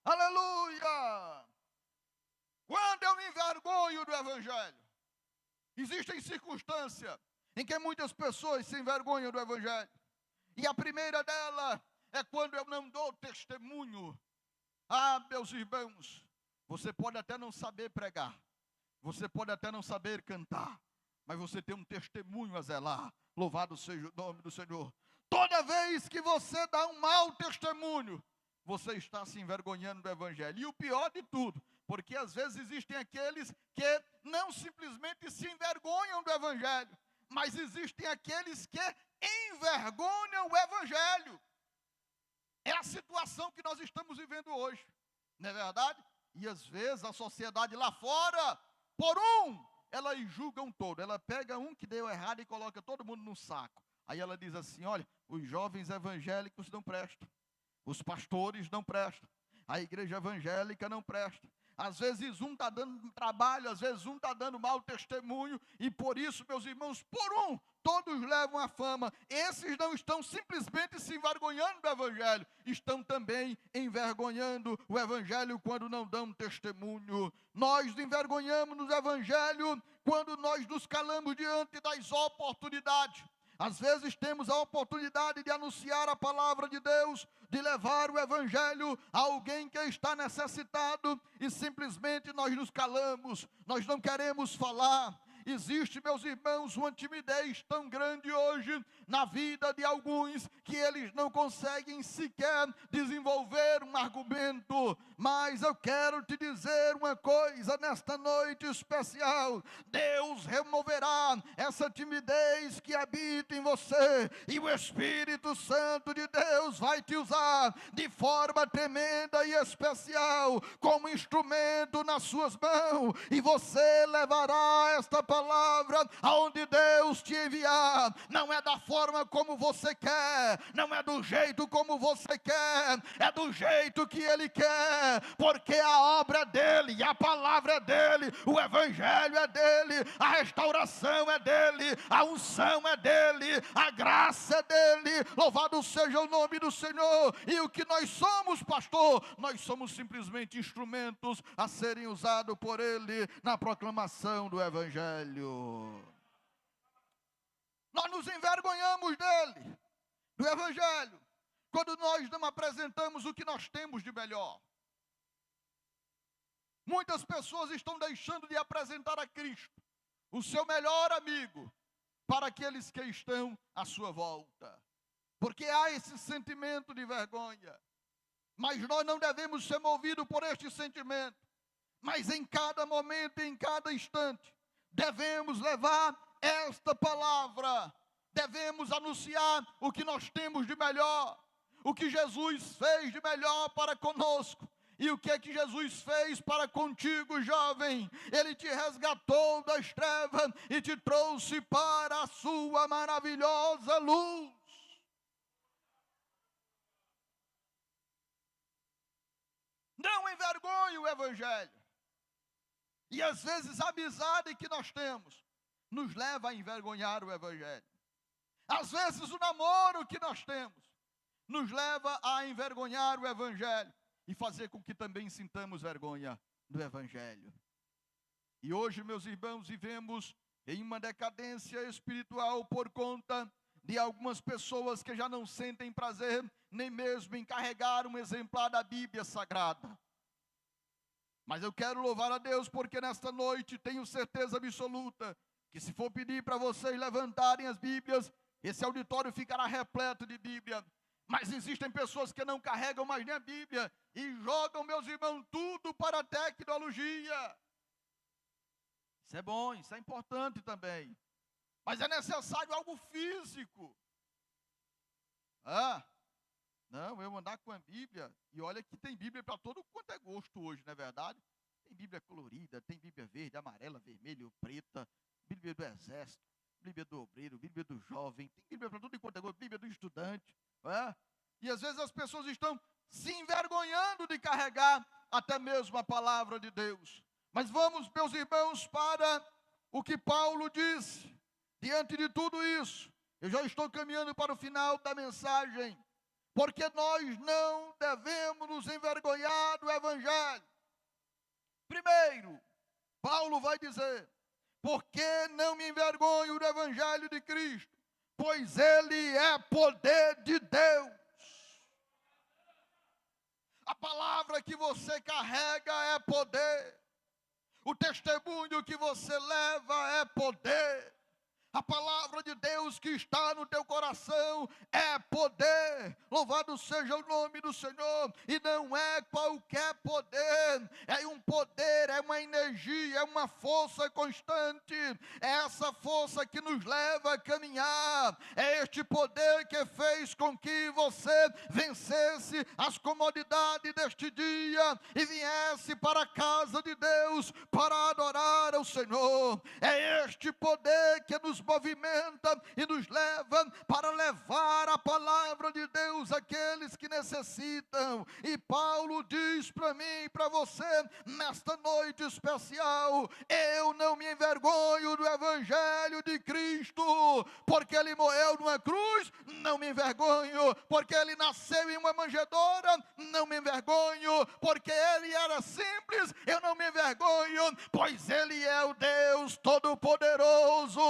Aleluia! Quando eu me envergonho do Evangelho, existem circunstâncias em que muitas pessoas se envergonham do Evangelho. E a primeira dela é quando eu não dou testemunho. Ah, meus irmãos, você pode até não saber pregar, você pode até não saber cantar, mas você tem um testemunho a zelar. Louvado seja o nome do Senhor. Toda vez que você dá um mau testemunho, você está se envergonhando do Evangelho. E o pior de tudo, porque às vezes existem aqueles que não simplesmente se envergonham do Evangelho, mas existem aqueles que envergonham o Evangelho. É a situação que nós estamos vivendo hoje, não é verdade? E às vezes a sociedade lá fora, por ela julga um todo. Ela pega um que deu errado e coloca todo mundo no saco. Aí ela diz assim: olha, os jovens evangélicos não prestam, os pastores não prestam, a igreja evangélica não presta. Às vezes um está dando trabalho, às vezes um está dando mau testemunho, e por isso, meus irmãos, todos levam a fama. Esses não estão simplesmente se envergonhando do Evangelho, estão também envergonhando o Evangelho quando não dão testemunho. Nós envergonhamos no Evangelho quando nós nos calamos diante das oportunidades. Às vezes temos a oportunidade de anunciar a palavra de Deus, de levar o Evangelho a alguém que está necessitado, e simplesmente nós nos calamos, nós não queremos falar. Existe, meus irmãos, uma timidez tão grande hoje na vida de alguns, que eles não conseguem sequer desenvolver um argumento. Mas eu quero te dizer uma coisa nesta noite especial: Deus removerá essa timidez que habita em você, e o Espírito Santo de Deus vai te usar de forma tremenda e especial, como instrumento nas suas mãos, e você levará esta palavra aonde Deus te enviar. Não é da forma como você quer, não é do jeito como você quer, é do jeito que Ele quer, porque a obra é dEle, a palavra é dEle, o Evangelho é dEle, a restauração é dEle, a unção é dEle, a graça é dEle. Louvado seja o nome do Senhor. E o que nós somos, pastor? Nós somos simplesmente instrumentos a serem usados por Ele na proclamação do Evangelho. nos envergonhamos dele, do Evangelho, quando nós não apresentamos o que nós temos de melhor. Muitas pessoas estão deixando de apresentar a Cristo, o seu melhor amigo, para aqueles que estão à sua volta. Porque há esse sentimento de vergonha. Mas nós não devemos ser movidos por este sentimento. Mas em cada momento, em cada instante, devemos levar esta palavra. Devemos anunciar o que nós temos de melhor. O que Jesus fez de melhor para conosco. E o que é que Jesus fez para contigo, jovem? Ele te resgatou das trevas e te trouxe para a sua maravilhosa luz. Não envergonhe o Evangelho. E às vezes a amizade que nós temos nos leva a envergonhar o Evangelho. Às vezes o namoro que nós temos nos leva a envergonhar o Evangelho e fazer com que também sintamos vergonha do Evangelho. E hoje, meus irmãos, vivemos em uma decadência espiritual por conta de algumas pessoas que já não sentem prazer nem mesmo em carregar um exemplar da Bíblia Sagrada. Mas eu quero louvar a Deus porque nesta noite tenho certeza absoluta que se for pedir para vocês levantarem as Bíblias, esse auditório ficará repleto de Bíblia. Mas existem pessoas que não carregam mais nem a Bíblia e jogam, meus irmãos, tudo para a tecnologia. Isso é bom, isso é importante também. Mas é necessário algo físico. Não, eu andar com a Bíblia, e olha que tem Bíblia para todo quanto é gosto hoje, não é verdade? Tem Bíblia colorida, tem Bíblia verde, amarela, vermelha, preta, Bíblia do exército, Bíblia do obreiro, Bíblia do jovem, tem Bíblia para tudo quanto é gosto, Bíblia do estudante. E às vezes as pessoas estão se envergonhando de carregar até mesmo a palavra de Deus. Mas vamos, meus irmãos, para o que Paulo disse. Diante de tudo isso, eu já estou caminhando para o final da mensagem, porque nós não devemos nos envergonhar do Evangelho. Primeiro, Paulo vai dizer, porque não me envergonho do Evangelho de Cristo, pois ele é poder de Deus. A palavra que você carrega é poder. O testemunho que você leva é poder. A palavra de Deus que está no teu coração é poder. Louvado seja o nome do Senhor. E não é qualquer poder. É um poder, é uma energia, é uma força constante. É essa força que nos leva a caminhar. É este poder que fez com que você vencesse as comodidades deste dia e viesse para a casa de Deus para adorar ao Senhor. É este poder que nos movimenta e nos leva para levar a palavra de Deus àqueles que necessitam. E Paulo diz para mim e para você, nesta noite especial, eu não me envergonho do Evangelho de Cristo, porque ele morreu numa cruz, não me envergonho, porque ele nasceu em uma manjedoura, não me envergonho, porque ele era simples, eu não me envergonho, pois ele é o Deus Todo-Poderoso,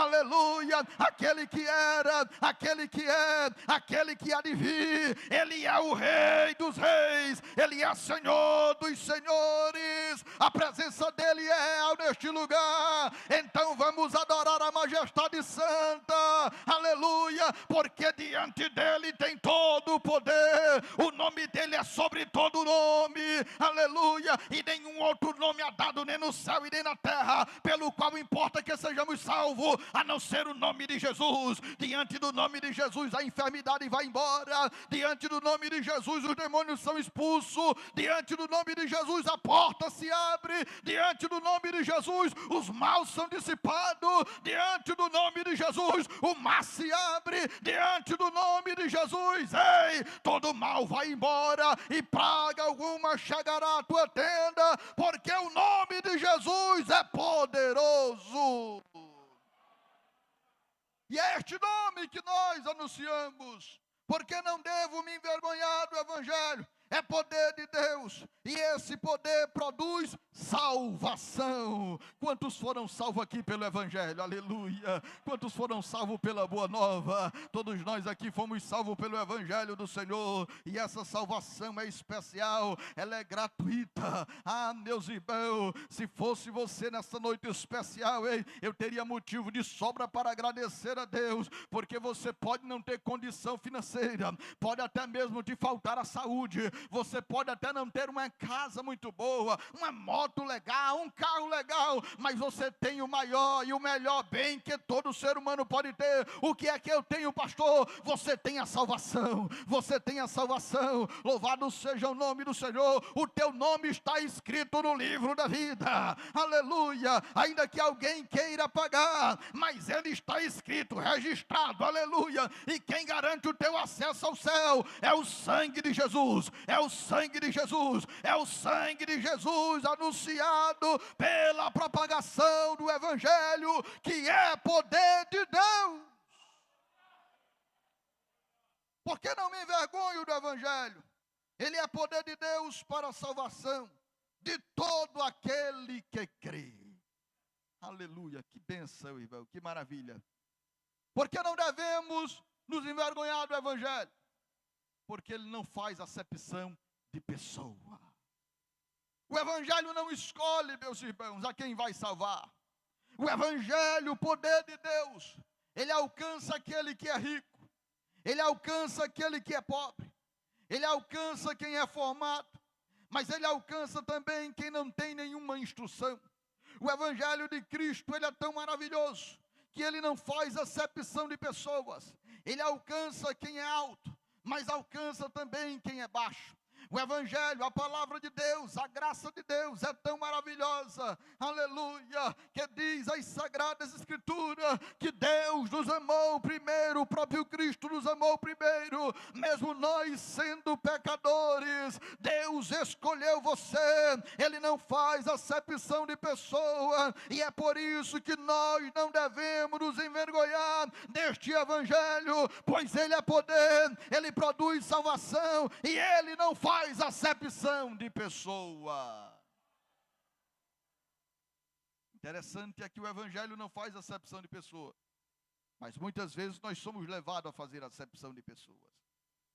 aleluia, aquele que era, aquele que é, aquele que há de vir. Ele é o Rei dos Reis, ele é Senhor dos Senhores. A presença dele é real neste lugar. Então vamos adorar a majestade santa, aleluia, porque diante dele tem todo o poder. O nome dele é sobre todo nome, aleluia, e nenhum outro nome é dado nem no céu e nem na terra, pelo qual importa que sejamos salvos, a não ser o nome de Jesus. Diante do nome de Jesus a enfermidade vai embora, diante do nome de Jesus os demônios são expulsos, diante do nome de Jesus a porta se abre, diante do nome de Jesus os maus são dissipados, diante do nome de Jesus o mar se abre, diante do nome de Jesus, ei, todo mal vai embora e praga alguma chegará à tua tenda, porque o nome de Jesus é poderoso. E é este nome que nós anunciamos, porque não devo me envergonhar do Evangelho. é poder de Deus, e esse poder produz salvação. Quantos foram salvos aqui pelo Evangelho? Aleluia! Quantos foram salvos pela Boa Nova? Todos nós aqui fomos salvos pelo Evangelho do Senhor, e essa salvação é especial, ela é gratuita. Ah, meus irmãos, se fosse você nessa noite especial, hein, eu teria motivo de sobra para agradecer a Deus, porque você pode não ter condição financeira, pode até mesmo te faltar a saúde, você pode até não ter uma casa muito boa, uma moto legal, um carro legal, mas você tem o maior e o melhor bem que todo ser humano pode ter. O que é que eu tenho, pastor? Você tem a salvação, você tem a salvação. Louvado seja o nome do Senhor, o teu nome está escrito no livro da vida, aleluia. Ainda que alguém queira pagar, mas ele está escrito, registrado, aleluia. E quem garante o teu acesso ao céu é o sangue de Jesus, é o sangue de Jesus, é o sangue de Jesus anunciado pela propagação do Evangelho, que é poder de Deus. Por que não me envergonho do Evangelho? Ele é poder de Deus para a salvação de todo aquele que crê. Aleluia, que bênção, irmão, que maravilha. Por que não devemos nos envergonhar do Evangelho? Porque ele não faz acepção de pessoa. O Evangelho não escolhe, meus irmãos, a quem vai salvar. O Evangelho, o poder de Deus, ele alcança aquele que é rico, ele alcança aquele que é pobre, ele alcança quem é formado, mas ele alcança também quem não tem nenhuma instrução. O Evangelho de Cristo, ele é tão maravilhoso, que ele não faz acepção de pessoas. Ele alcança quem é alto, mas alcança também quem é baixo. O Evangelho, a palavra de Deus, a graça de Deus é tão maravilhosa, aleluia, que diz as sagradas escrituras, que Deus nos amou primeiro, o próprio Cristo nos amou primeiro, mesmo nós sendo pecadores, Deus escolheu você, Ele não faz acepção de pessoa, e é por isso que nós não devemos nos envergonhar deste Evangelho, pois Ele é poder, Ele produz salvação, e Ele não faz acepção de pessoa. Interessante é que o Evangelho não faz acepção de pessoa, mas muitas vezes nós somos levados a fazer acepção de pessoas.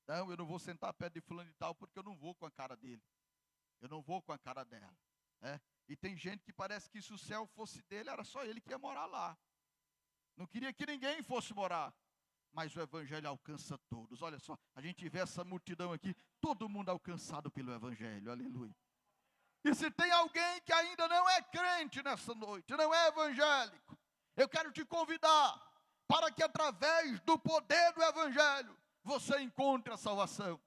Não, eu não vou sentar perto de fulano e tal, porque eu não vou com a cara dele, eu não vou com a cara dela, né? E tem gente que parece que se o céu fosse dele, era só ele que ia morar lá, não queria que ninguém fosse morar. Mas o Evangelho alcança todos. Olha só, a gente vê essa multidão aqui, todo mundo alcançado pelo Evangelho, aleluia. E se tem alguém que ainda não é crente nessa noite, não é evangélico, eu quero te convidar para que através do poder do Evangelho, você encontre a salvação.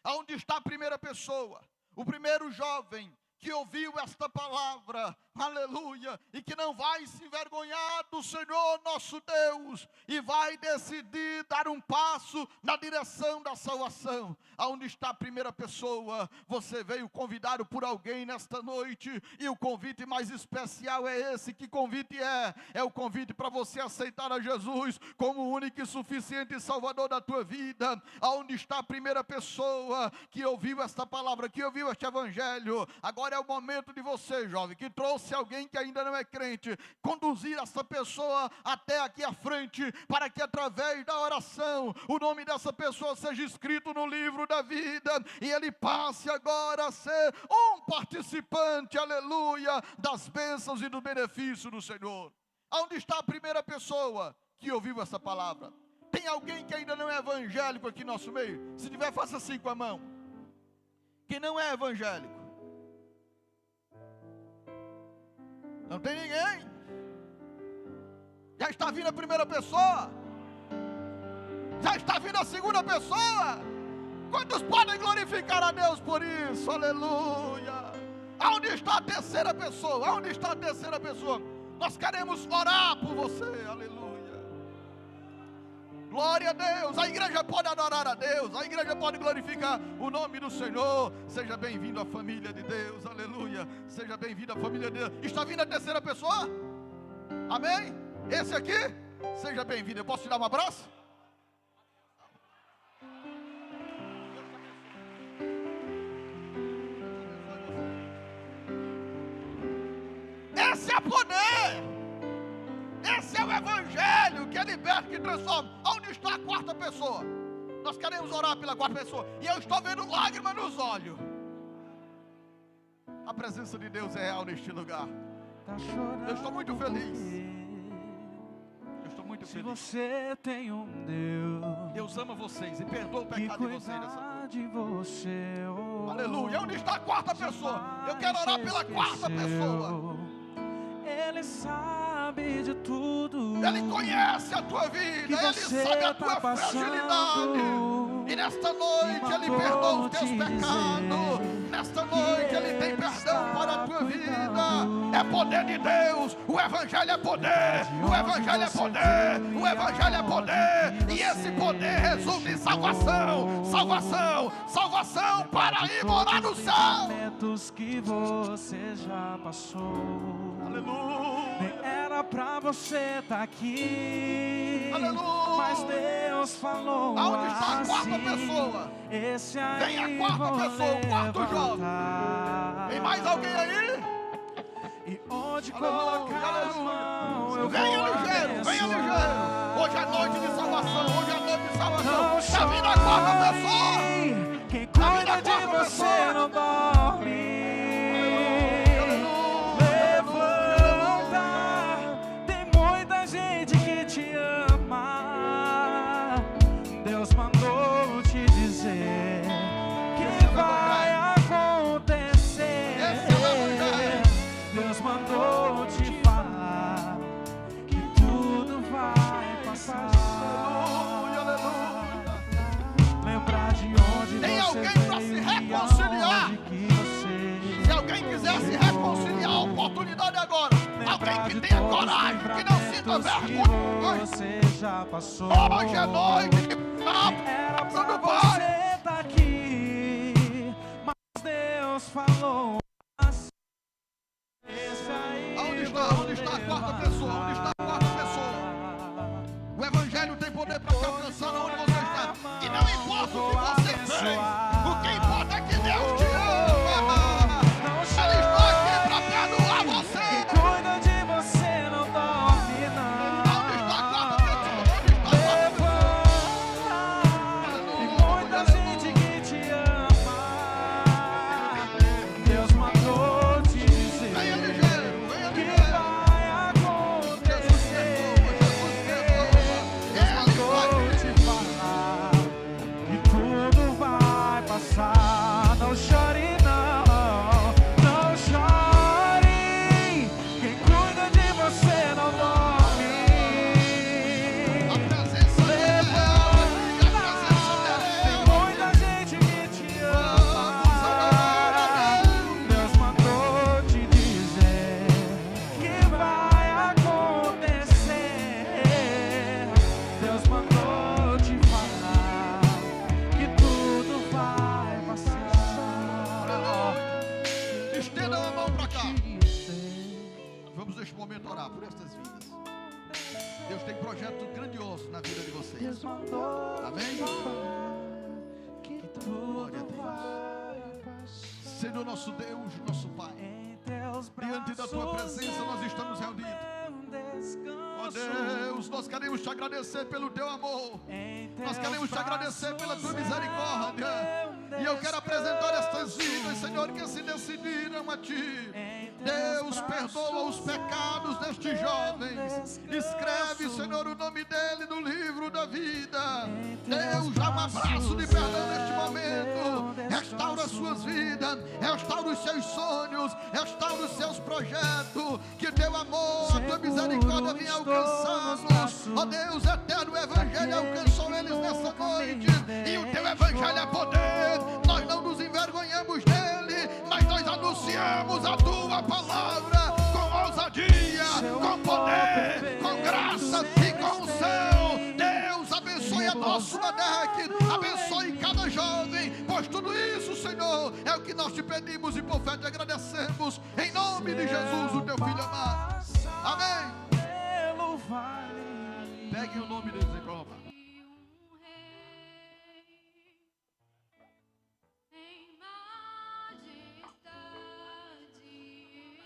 Aonde está a primeira pessoa, o primeiro jovem que ouviu esta palavra, aleluia, e que não vai se envergonhar do Senhor nosso Deus, e vai decidir dar um passo na direção da salvação. Aonde está a primeira pessoa? Você veio convidado por alguém nesta noite, e o convite mais especial é esse. Que convite é? É o convite para você aceitar a Jesus como o único e suficiente Salvador da tua vida. Aonde está a primeira pessoa que ouviu esta palavra, que ouviu este Evangelho? Agora é o momento de você, jovem, que trouxe alguém que ainda não é crente, conduzir essa pessoa até aqui à frente, para que através da oração, o nome dessa pessoa seja escrito no livro da vida, e ele passe agora a ser um participante, aleluia, das bênçãos e do benefício do Senhor. Onde está a primeira pessoa que ouviu essa palavra? Tem alguém que ainda não é evangélico aqui no nosso meio? Se tiver, faça assim com a mão. Que não é evangélico. Não tem ninguém? Já está vindo a primeira pessoa? Já está vindo a segunda pessoa? Quantos podem glorificar a Deus por isso? Aleluia! Aonde está a terceira pessoa? Aonde está a terceira pessoa? Nós queremos orar por você, aleluia. Glória a Deus, a igreja pode adorar a Deus, a igreja pode glorificar o nome do Senhor. Seja bem-vindo à família de Deus, aleluia. Seja bem-vindo à família de Deus. Está vindo a terceira pessoa? Amém? Esse aqui? Seja bem-vindo. Eu posso te dar um Esse é poder. Esse é o evangelho que é liberta, que transforma. Onde está a quarta pessoa? Nós queremos orar pela quarta pessoa. E eu estou vendo lágrimas nos olhos. A presença de Deus é real neste lugar. Eu estou muito feliz. Eu estou muito feliz. Você tem um Deus. Deus ama vocês e perdoa o pecado de vocês nessa noite. De você, oh, aleluia. Onde está a quarta pessoa? Eu quero orar pela quarta pessoa. Ele sabe de tudo. Ele conhece a tua vida. Ele sabe a tua fragilidade. E nesta noite Ele perdoa os teus pecados. Nesta noite Ele tem perdão para a tua vida. É poder de Deus. O Evangelho é poder. O Evangelho é poder. O Evangelho é poder. E esse poder resulta em salvação. Salvação. Salvação para ir morar no céu. Momentos que você já passou. Nem era pra você estar aqui. Aleluia. Mas Deus falou. Aonde está a quarta assim, pessoa? Esse aí vem a quarta pessoa, o quarto jovem. Tem mais alguém aí? E onde colocar as mãos, eu venha vou ligeiro, venha ligeiro. Hoje é noite de salvação, hoje é noite de salvação. Está vindo a quarta pessoa. Quem cuida de você não dorme. Deus mandou te dizer que vai acontecer. Deus mandou te falar que tudo vai passar. Lembrar de onde tem você alguém para se reconciliar? Se alguém quiser se reconciliar, a oportunidade agora. Alguém que tenha coragem, que não sinta vergonha. Você já passou. Hoje é noite. Era pra você tá aqui, mas Deus falou assim. Onde está a quarta pessoa? Onde está a quarta pessoa? O Evangelho tem poder para te alcançar onde você está. E não importa o que você fez, o que importa é que Deus te ama. Ele está aqui para perdoar você. Quem cuida de você não dorme, não. Onde está a quarta pessoa? Onde está a quarta pessoa? Tem muita gente que te ama. Deus mandou te dizer Venha ligeiro, venha que ligeiro. vai acontecer. Ele vai Mandou te falar que tudo vai passar. Não chore, não, não chore. Quem cuida de você não dorme. a presença dele, a presença Tem dele. muita gente que te ama. Deus mandou te dizer que vai acontecer. Deus mandou te falar que tudo vai passar. Estenda a mão para cá. Vamos neste momento orar por estas vidas. Deus tem projeto grandioso na vida de vocês. Deus mandou Amém? que Glória a tudo Deus. vai passar. Senhor nosso Deus, nosso Pai, Em teus diante da Tua presença nós estamos reunidos. Ó Deus, nós queremos te agradecer pelo Teu amor. Nós queremos te agradecer pela Tua misericórdia. E eu quero apresentar estas vidas, Senhor, que se decidiram a Ti. Deus, perdoa os pecados destes jovens. Escreve, Senhor, o nome dele no livro da vida. Deus, dá um abraço de perdão neste momento. Restaura as suas vidas, restaura os seus sonhos, restaura os seus projetos. Que teu amor, a tua misericórdia venha alcançá-los. Ó Deus eterno, o Evangelho alcançou eles nessa noite. E o teu Evangelho é poder. Nós não nos envergonhamos dele, mas nós anunciamos a tua palavra com ousadia, com poder, com graça e com unção. Deus, abençoe a nossa ADEC, abençoe cada jovem, pois tudo isso, Senhor, é o que nós te pedimos e por fé te agradecemos, em nome de Jesus, o teu Filho amado. Amém. Pegue o nome deles em prova. Em majestade e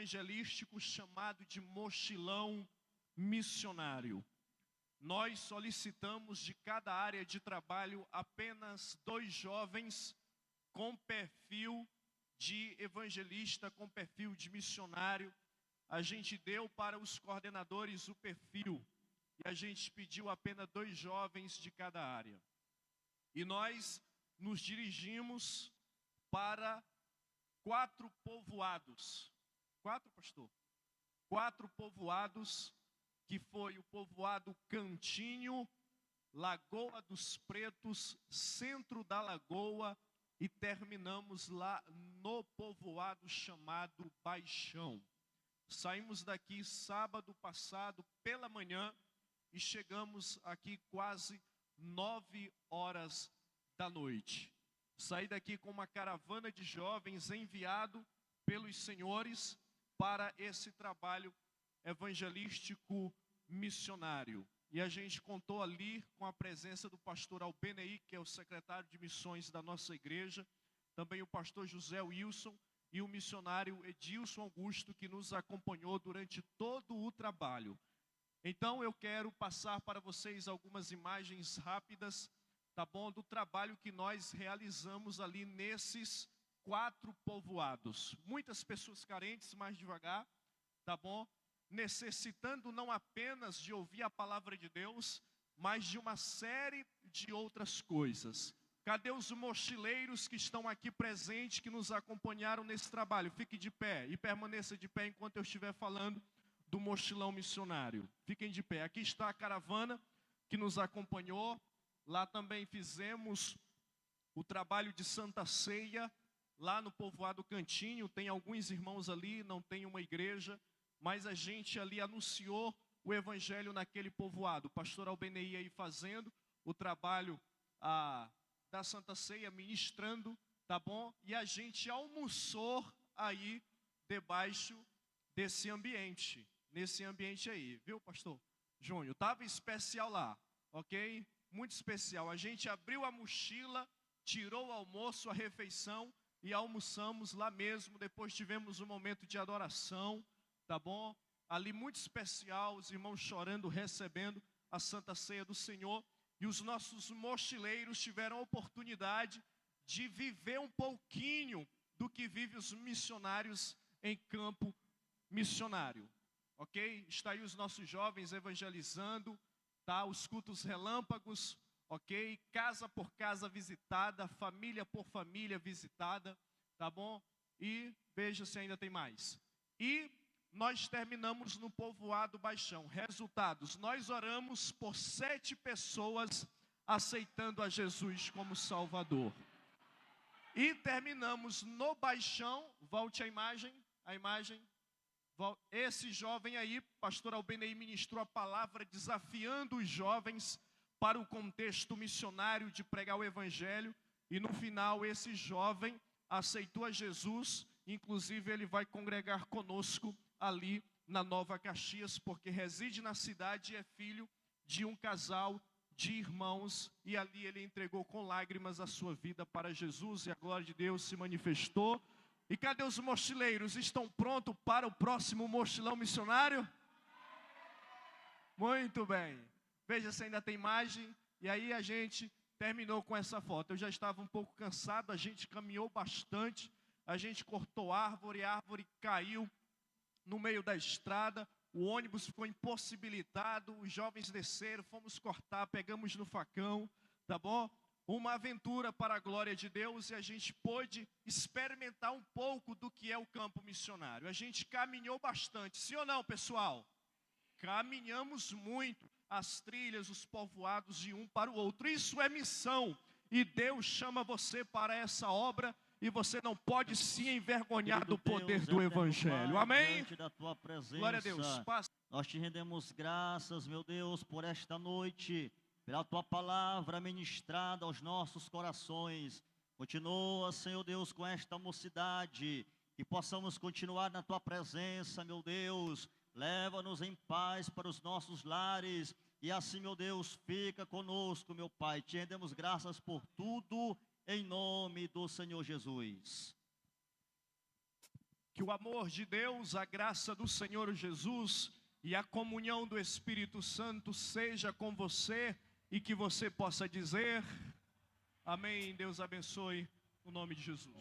evangelístico chamado de Mochilão Missionário. Nós solicitamos de cada área de trabalho apenas 2 jovens com perfil de evangelista, com perfil de missionário. A gente deu para os coordenadores o perfil e a gente pediu apenas 2 jovens de cada área. E nós nos dirigimos para 4 povoados. 4, pastor? 4 povoados, que foi o povoado Cantinho, Lagoa dos Pretos, Centro da Lagoa, e terminamos lá no povoado chamado Baixão. Saímos daqui sábado passado pela manhã e chegamos aqui quase 9 horas da noite. Saí daqui com uma caravana de jovens enviado pelos senhores para esse trabalho evangelístico missionário. E a gente contou ali com a presença do pastor Albenei, que é o secretário de missões da nossa igreja, também o pastor José Wilson e o missionário Edilson Augusto, que nos acompanhou durante todo o trabalho. Então eu quero passar para vocês algumas imagens rápidas, tá bom, do trabalho que nós realizamos ali nesses 4 povoados. Muitas pessoas carentes, mais devagar, tá bom? Necessitando não apenas de ouvir a palavra de Deus, mas de uma série de outras coisas. Cadê os mochileiros que estão aqui presentes, que nos acompanharam nesse trabalho? Fique de pé e permaneça de pé enquanto eu estiver falando do mochilão missionário. Fiquem de pé. Aqui está a caravana que nos acompanhou. Lá também fizemos o trabalho de Santa Ceia, lá no povoado Cantinho. Tem alguns irmãos ali, não tem uma igreja, mas a gente ali anunciou o evangelho naquele povoado. O pastor Albenei aí fazendo o trabalho da Santa Ceia, ministrando, tá bom? E a gente almoçou aí debaixo desse ambiente, nesse ambiente aí, viu, pastor Júnior? Tava especial lá, ok? Muito especial. A gente abriu a mochila, tirou o almoço, a refeição e almoçamos lá mesmo. Depois tivemos um momento de adoração, tá bom? Ali muito especial, os irmãos chorando, recebendo a Santa Ceia do Senhor. E os nossos mochileiros tiveram a oportunidade de viver um pouquinho do que vivem os missionários em campo missionário. Ok? Está aí os nossos jovens evangelizando, tá? Os cultos relâmpagos, ok? Casa por casa visitada, família por família visitada, tá bom? E veja se ainda tem mais. E nós terminamos no povoado Baixão. Resultados: nós oramos por 7 pessoas aceitando a Jesus como Salvador. E terminamos no Baixão. Volte a imagem. Esse jovem aí, pastor Albenei, ministrou a palavra desafiando os jovens para o contexto missionário de pregar o evangelho. E no final esse jovem aceitou a Jesus. Inclusive ele vai congregar conosco ali na Nova Caxias, porque reside na cidade e é filho de um casal de irmãos, e ali ele entregou com lágrimas a sua vida para Jesus, e a glória de Deus se manifestou. E cadê os mochileiros? Estão prontos para o próximo mochilão missionário? Muito bem. Veja se ainda tem imagem. E aí a gente terminou com essa foto. Eu já estava um pouco cansado, a gente caminhou bastante, a gente cortou árvore, a árvore caiu no meio da estrada, o ônibus ficou impossibilitado, os jovens desceram, fomos cortar, pegamos no facão, tá bom? Uma aventura para a glória de Deus, e a gente pôde experimentar um pouco do que é o campo missionário. A gente caminhou bastante, sim ou não, pessoal? Caminhamos muito, as trilhas, os povoados de um para o outro. Isso é missão, e Deus chama você para essa obra, e você não pode se envergonhar do poder do Evangelho. Amém? Glória a Deus. Nós te rendemos graças, meu Deus, por esta noite, pela tua palavra ministrada aos nossos corações. Continua, Senhor Deus, com esta mocidade, que possamos continuar na tua presença, meu Deus. Leva-nos em paz para os nossos lares, e assim, meu Deus, fica conosco, meu Pai. Te rendemos graças por tudo, em nome do Senhor Jesus. Que o amor de Deus, a graça do Senhor Jesus e a comunhão do Espírito Santo seja com você e que você possa dizer amém. Deus abençoe, no nome de Jesus.